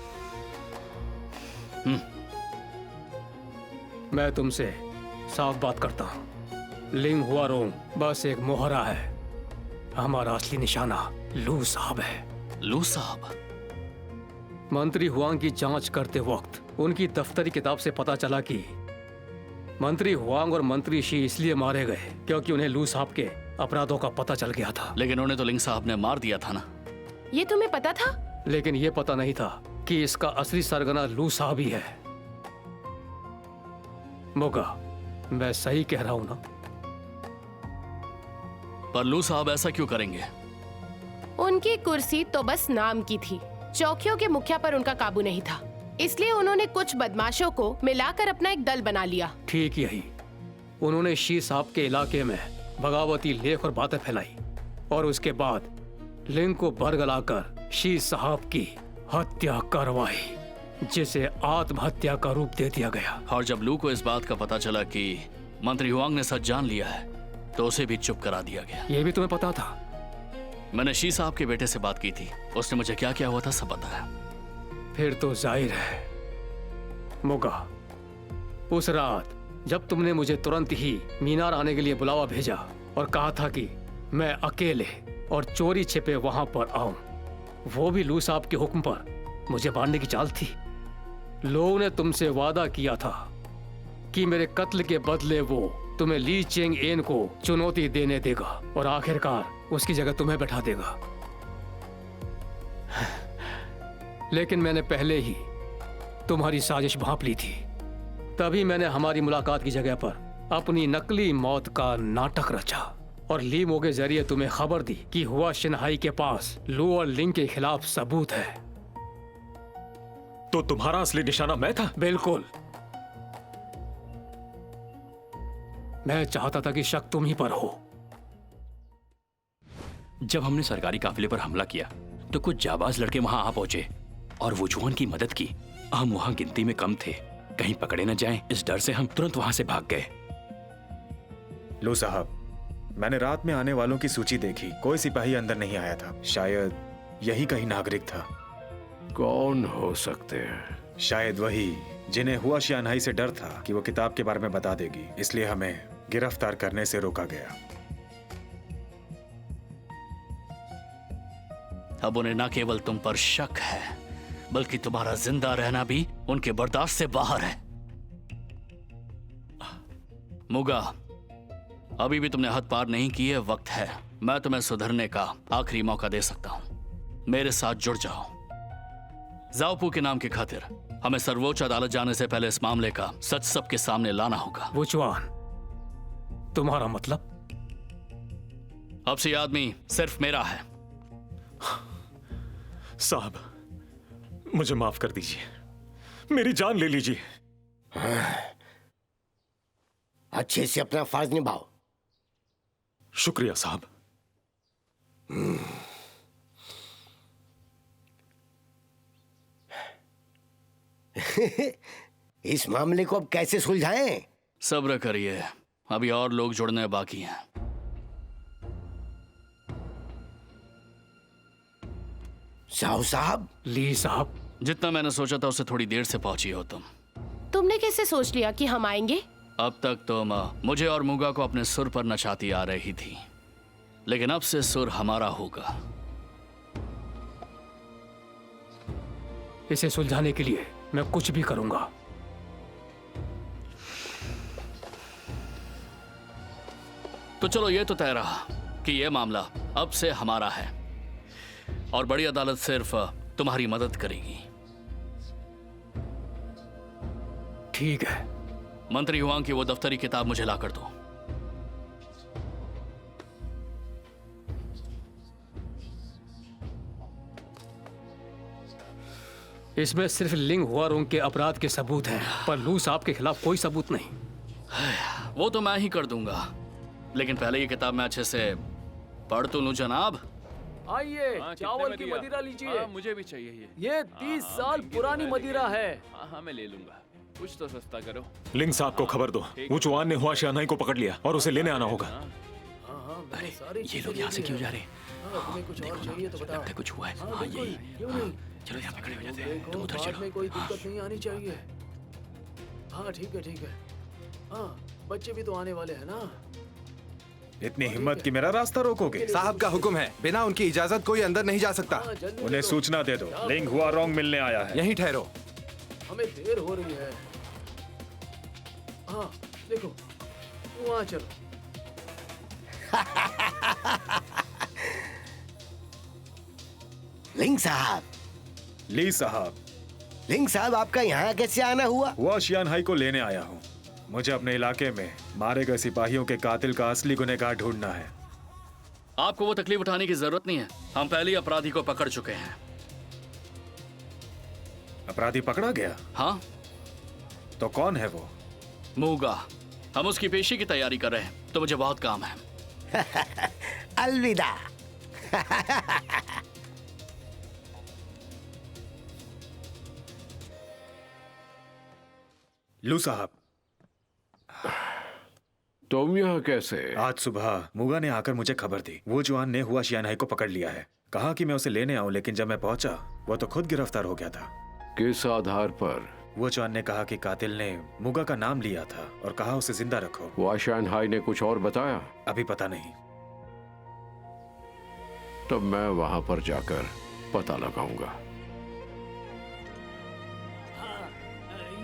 मैं तुमसे साफ बात करता हूं। लिंग हुआरोंग बस एक मोहरा है। हमारा असली निशाना लू साहब है। लू साहब? मंत्री हुआंग की जांच करते वक्त उनकी दफ्तरी किताब से पता चला कि मंत्री हुआंग और मंत्री शी इसलिए मारे गए क्योंकि उन्हें लू साहब के अपराधों का पता चल गया था। लेकिन उन्हें तो लिंग साहब ने मार दिया था ना? ये तुम्हें पता था? लेकिन ये पता नहीं था कि इसका असली सरगना लू साहब ही है। मोगा, मैं सही कह रहा हूं ना? पर लू साहब ऐसा क्यों करेंगे? उनकी कुर्सी तो बस नाम की थी। चौकियों के मुखिया पर उनका काबू नहीं था, इसलिए उन्होंने कुछ बदमाशों को मिलाकर अपना एक दल बना लिया। ठीक यही। उन्होंने शी साहब के इलाके में बगावती लेख और बातें फैलाई और उसके बाद लिंग को बरगलाकर शी साहब की हत्या करवाई, जिसे आत्महत्या का रूप दे दिया गया। और जब लू को इस बात का पता चला कि मंत्री हुआंग ने सच जान लिया है तो उसे भी चुप करा दिया गया। यह भी तुम्हें पता था? मैंने शी साहब के बेटे से बात की थी, उसने मुझे क्या क्या हुआ था सब बताया। फिर तो जाहिर है मोगा, उस रात जब तुमने मुझे तुरंत ही मीनार आने के लिए बुलावा भेजा और कहा था कि मैं अकेले और चोरी छिपे वहां पर आऊं, वो भी लू साहब के हुक्म पर मुझे मारने की चाल थी। लोगों ने तुमसे वादा किया था कि मेरे कत्ल के बदले वो तुम्हें ली चेंग एन को चुनौती देने देगा और आखिरकार उसकी जगह तुम्हें बैठा देगा। लेकिन मैंने पहले ही तुम्हारी साजिश भांप ली थी। तभी मैंने हमारी मुलाकात की जगह पर अपनी नकली मौत का नाटक रचा और लीमो के जरिए तुम्हें खबर दी कि हुआ शिनहाई के पास लू और लिंग के खिलाफ सबूत है। तो तुम्हारा असली निशाना मैं था? बिल्कुल। मैं चाहता था कि शक तुम ही पर हो। जब हमने सरकारी काफिले पर हमला किया तो कुछ जाबाज लड़के वहां आ पहुंचे और वुचुआन की मदद की। हम वहां गिनती में कम थे, कहीं पकड़े न जाएं, इस डर से हम तुरंत वहां से भाग गए। लो साहब, मैंने रात में आने वालों की सूची देखी, कोई सिपाही अंदर नहीं आया था। शायद यही कहीं नागरिक था। कौन हो सकते हैं? शायद वही जिन्हें हुआ शियानहाई से डर था कि वो किताब के बारे में बता देगी, इसलिए हमें गिरफ्तार करने से रोका गया। अब उन्हें न केवल तुम पर शक है, बल्कि तुम्हारा जिंदा रहना भी उनके बर्दाश्त से बाहर है। मुगा, अभी भी तुमने हद पार नहीं की है, वक्त है। मैं तुम्हें सुधरने का आखिरी मौका दे सकता हूं। मेरे साथ जुड़ जाओ। जाओपू के नाम की खातिर हमें सर्वोच्च अदालत जाने से पहले इस मामले का सच सबके सामने लाना होगा। वुचुआन, तुम्हारा मतलब? अब से ये आदमी सिर्फ मेरा है। साहब, मुझे माफ कर दीजिए, मेरी जान ले लीजिए। अच्छे से अपना फर्ज निभाओ। शुक्रिया साहब। इस मामले को अब कैसे सुलझाएं? सब्र करिए, अभी और लोग जुड़ने बाकी हैं। साहु साहब। ली साहब, जितना मैंने सोचा था उससे थोड़ी देर से पहुंची हो तुम। तुमने कैसे सोच लिया कि हम आएंगे? अब तक तुम मुझे और मुगा को अपने सुर पर नचाती आ रही थी, लेकिन अब से सुर हमारा होगा। इसे सुलझाने के लिए मैं कुछ भी करूंगा। तो चलो, ये तो तय रहा कि यह मामला अब से हमारा है और बड़ी अदालत सिर्फ तुम्हारी मदद करेगी। ठीक है। मंत्री हुआंग की वो दफ्तरी किताब मुझे लाकर दो। इसमें सिर्फ लिंग हुआरोंग के अपराध के सबूत हैं, पर लू साहब के खिलाफ कोई सबूत नहीं। वो तो मैं ही कर दूंगा, लेकिन पहले ये किताब मैं अच्छे से पढ़ तो लूं जनाब। आइए, चावल की मदिरा लीजिए। मुझे भी चाहिए ये 30 साल पुरानी मदिरा है। हाँ, मैं ले लूंगा। कुछ तो सस्ता करो। लिंग साहब को खबर दो, वुचुआन ने हुआ शियानहाई को पकड़ लिया और उसे लेने आना होगा। ये लोग यहाँ से क्यों जा रहे हैं? तुम्हें कुछ और चाहिए तो बताओ। कुछ हुआ है। हाँ, यही। क्यों नहीं? चलो यहाँ पे खड़े हो जाते हैं, तुम उधर बाद चलो। में कोई दिक्कत नहीं आनी चाहिए। हाँ ठीक है, ठीक है। हाँ, बच्चे भी तो आने वाले हैं ना। इतनी हिम्मत कि मेरा रास्ता रोकोगे? साहब का हुक्म है, बिना उनकी इजाजत कोई अंदर नहीं जा सकता। उन्हें सूचना दे दो, लिंग हुआरोंग मिलने आया है। यहीं ठहरो। हमें देर हो रही है। हाँ देखो, वहाँ चलो। लिंग साहब। ली साहब। लिंग साहब, आपका यहाँ कैसे आना हुआ? हुआ शियानहाई को लेने आया हूँ। मुझे अपने इलाके में मारे गए सिपाहियों के कातिल का असली गुनहगार ढूंढना है। आपको वो तकलीफ उठाने की जरूरत नहीं है, हम पहले ही अपराधी को पकड़ चुके हैं। अपराधी पकड़ा गया? हाँ। तो कौन है वो? मूगा। हम उसकी पेशी की तैयारी कर रहे हैं, तो मुझे बहुत काम है। अलविदा। लू साहब। तुम यहाँ कैसे? आज सुबह मुगा ने आकर मुझे खबर दी, वो जवान ने हुआ शियानहाई को पकड़ लिया है। कहा कि मैं उसे लेने आऊं, लेकिन जब मैं पहुंचा वो तो खुद गिरफ्तार हो गया था। किस आधार पर? वो जवान ने कहा कि कातिल ने मुगा का नाम लिया था और कहा उसे जिंदा रखो। हुआ शियानहाई ने कुछ और बताया? अभी पता नहीं। तब मैं वहां पर जाकर पता लगाऊंगा।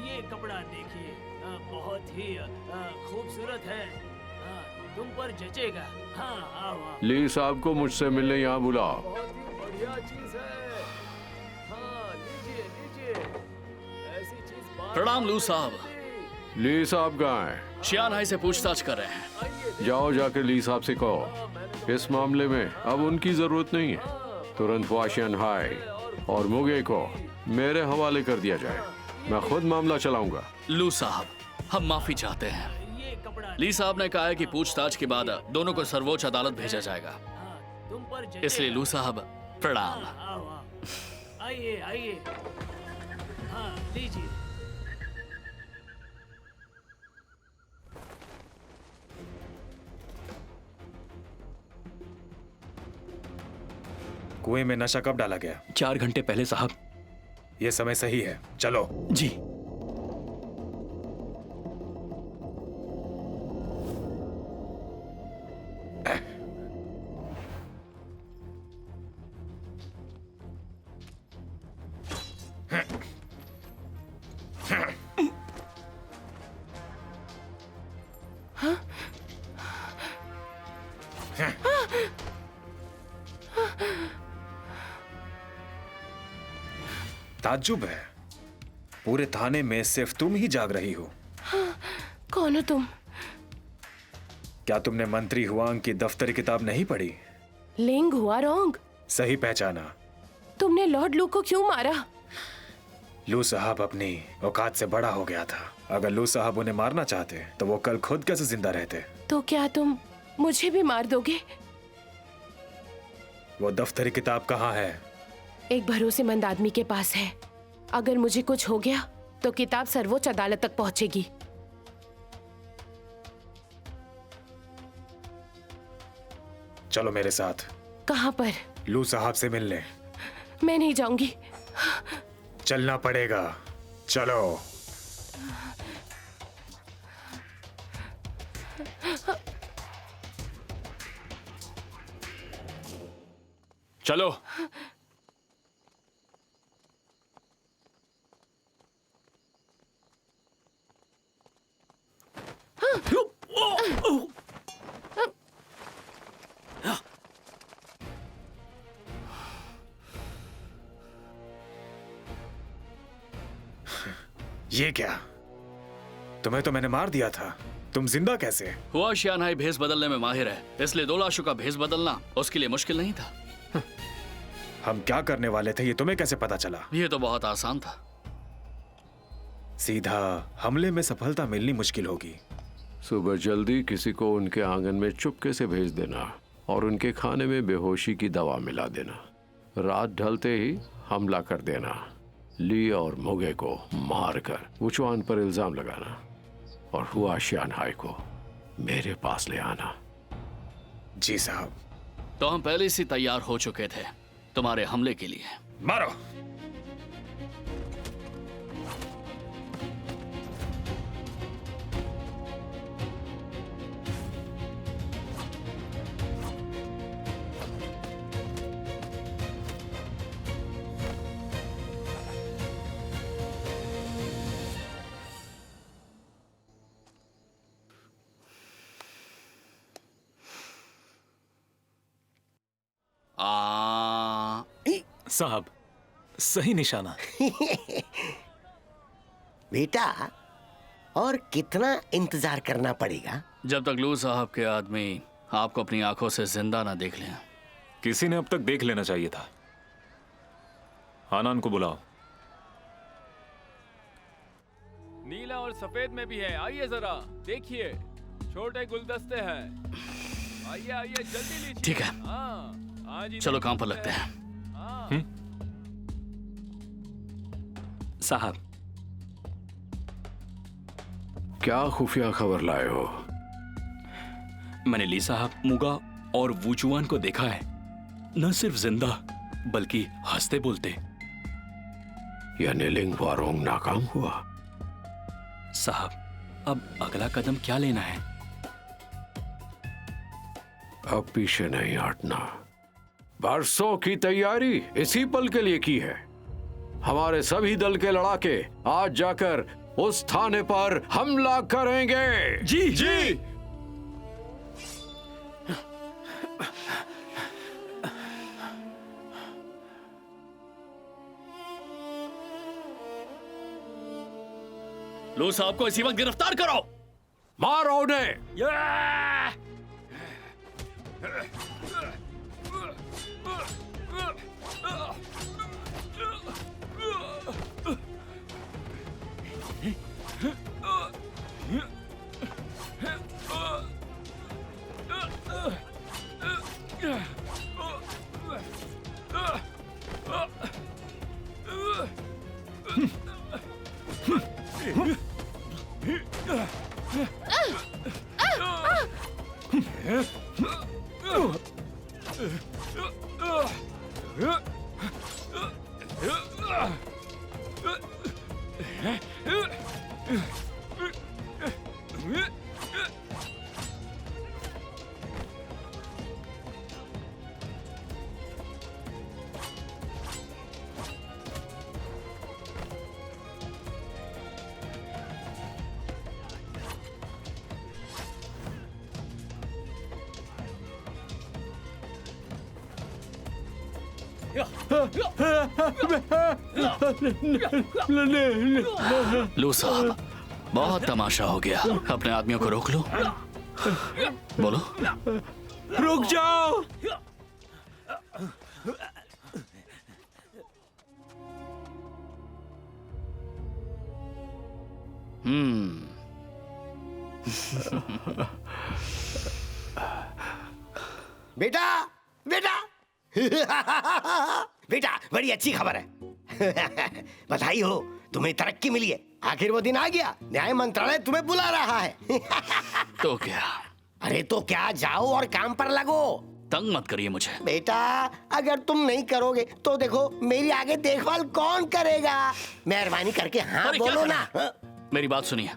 ये कपड़ा देखिए, बहुत ही खूबसूरत है। तुम पर जचेगा। हाँ, आओ। ली साहब को मुझसे मिलने यहाँ बुलाओ। बहुत ही बढ़िया चीज है। हाँ, लीजिए लीजिए। ऐसी चीज प्रणाम लू साहब। ली साहब कहाँ हैं? शियान हाई से पूछताछ कर रहे हैं। जाओ जाकर ली साहब से कहो इस मामले में अब उनकी जरूरत नहीं है। तुरंत हुआ शियान हाई और मुगे को मेरे हवाले कर दिया जाए। मैं खुद मामला चलाऊंगा। लू साहब, हम माफी चाहते हैं। ली साहब ने कहा है कि पूछताछ के बाद दोनों को सर्वोच्च अदालत भेजा जाएगा। इसलिए लू साहब प्रणाम। आइए आइए, हाँ लीजिए। कुएं में नशा कब डाला गया? 4 घंटे पहले साहब। यह समय सही है, चलो। जी। ताज्जुब है, पूरे थाने में सिर्फ तुम ही जाग रही हो। कौन हो तुम? क्या तुमने मंत्री हुआंग की दफ्तरी किताब नहीं पढ़ी? लिंग हुआरोंग? सही पहचाना। तुमने लॉर्ड लू को क्यों मारा? लू साहब अपनी औकात से बड़ा हो गया था। अगर लू साहब उन्हें मारना चाहते तो वो कल खुद कैसे जिंदा रहते? तो क्या तुम मुझे भी मार दोगे? वो दफ्तरी किताब कहाँ है? एक भरोसेमंद आदमी के पास है। अगर मुझे कुछ हो गया तो किताब सर्वोच्च अदालत तक पहुंचेगी। चलो मेरे साथ। कहां पर? लू साहब से मिलने। मैं नहीं जाऊंगी। चलना पड़ेगा, चलो। चलो। ये क्या? तुम्हें तो मैंने मार दिया था, तुम जिंदा कैसे? हुआ शियान हाई भेस बदलने में माहिर है, इसलिए 2 लाशों का भेस बदलना उसके लिए मुश्किल नहीं था। हम क्या करने वाले थे ये तुम्हें कैसे पता चला? ये तो बहुत आसान था। सीधा हमले में सफलता मिलनी मुश्किल होगी। सुबह जल्दी किसी को उनके आंगन में चुपके से भेज देना और उनके खाने में बेहोशी की दवा मिला देना। रात ढलते ही हमला कर देना। ली और मुगे को मारकर वुचुआन पर इल्जाम लगाना और हुआ शियान हाई को मेरे पास ले आना। जी साहब। तो हम पहले से तैयार हो चुके थे तुम्हारे हमले के लिए। मारो। साहब, सही निशाना। बेटा, और कितना इंतजार करना पड़ेगा? जब तक लू साहब के आदमी आपको अपनी आंखों से जिंदा ना देख लें। किसी ने अब तक देख लेना चाहिए था। हानान को बुलाओ। नीला और सफेद में भी है, आइए जरा देखिए, छोटे गुलदस्ते हैं। आइए आइए जल्दी लीजिए। ठीक है, चलो काम पर लगते हैं। साहब, क्या खुफिया खबर लाए हो? मैंने ली साहब, मुगा और वुचुआन को देखा है, न सिर्फ जिंदा बल्कि हंसते बोलते। यानी लिंग हुआरोंग नाकाम हुआ। साहब, अब अगला कदम क्या लेना है? अब पीछे नहीं हटना। बरसों की तैयारी इसी पल के लिए की है। हमारे सभी दल के लड़ाके आज जाकर उस थाने पर हमला करेंगे। जी जी। लू साहब को इसी वक्त गिरफ्तार करो। मारो उन्हें। लू साहब, बहुत तमाशा हो गया। अपने आदमियों को रोक लो। बोलो। रुक जाओ। बेटा बेटा बेटा, बड़ी अच्छी खबर है। बधाई हो, तुम्हें तरक्की मिली है। आखिर वो दिन आ गया, न्याय मंत्रालय तुम्हें बुला रहा है। तो क्या? अरे तो क्या, जाओ और काम पर लगो। तंग मत करिए मुझे। बेटा, अगर तुम नहीं करोगे तो देखो मेरी आगे देखभाल कौन करेगा। मेहरबानी करके हाँ बोलो ना। मेरी बात सुनिए।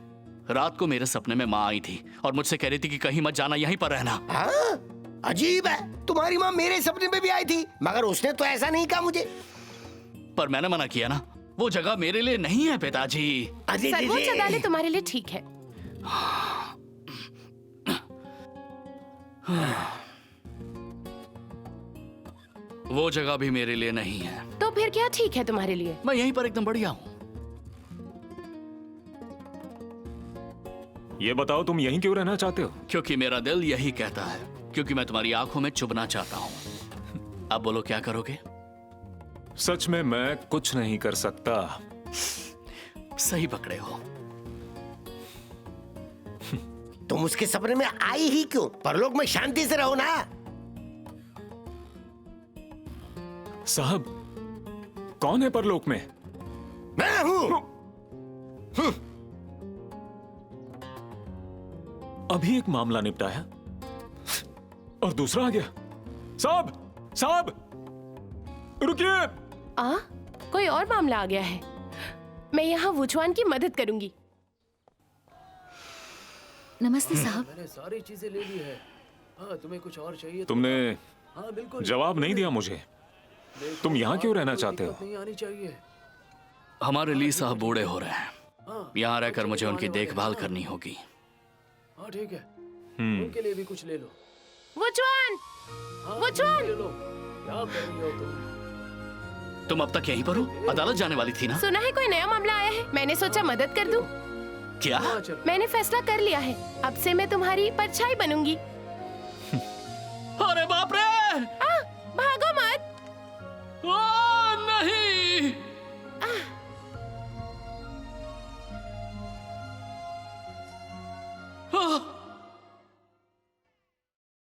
रात को मेरे सपने में माँ आई थी और मुझसे कह रही थी कि कहीं मत जाना, यहीं पर रहना। अजीब है, तुम्हारी माँ मेरे सपने में भी आई थी, मगर उसने तो ऐसा नहीं कहा मुझे। पर मैंने मना किया ना। वो जगह मेरे लिए नहीं है पिताजी। सर्वोच्च अदालत तुम्हारे लिए ठीक है। वो जगह भी मेरे लिए नहीं है। तो फिर क्या ठीक है तुम्हारे लिए? मैं यहीं पर एकदम बढ़िया हूँ। ये बताओ, तुम यहीं क्यों रहना चाहते हो? क्योंकि मेरा दिल यही कहता है, क्योंकि मैं तुम्हारी आंखों में चुभना चाहता हूँ। अब बोलो, क्या करोगे? सच में मैं कुछ नहीं कर सकता। सही पकड़े हो। तुम उसके सपने में आई ही क्यों? परलोक में शांति से रहो ना। साहब, कौन है परलोक में? मैं हूं। अभी एक मामला निपटाया और दूसरा आ गया। साहब, साहब, रुकिए। कोई और मामला आ गया है। मैं यहाँ वुचुआन की मदद करूंगी। नमस्ते साहब। मैंने सारी चीजें ले ली है। हाँ, तुम्हें कुछ और चाहिए? तुमने हाँ, बिल्कुल। जवाब नहीं दिया मुझे। तुम यहाँ क्यों रहना चाहते हो? नहीं आनी चाहिए। हमारे ली साहब बूढ़े हो रहे हैं। यहाँ रहकर मुझे उनकी देखभाल करनी होगी। हाँ ठीक है, उनके लिए भी कुछ ले लो। वुचुआन, वुचुआन, ले लो। क्या कर रही हो तुम? तुम अब तक यहीं पर हो? अदालत जाने वाली थी ना? सुना है कोई नया मामला आया है, मैंने सोचा मदद कर दूं। क्या? मैंने फैसला कर लिया है, अब से मैं तुम्हारी परछाई बनूंगी।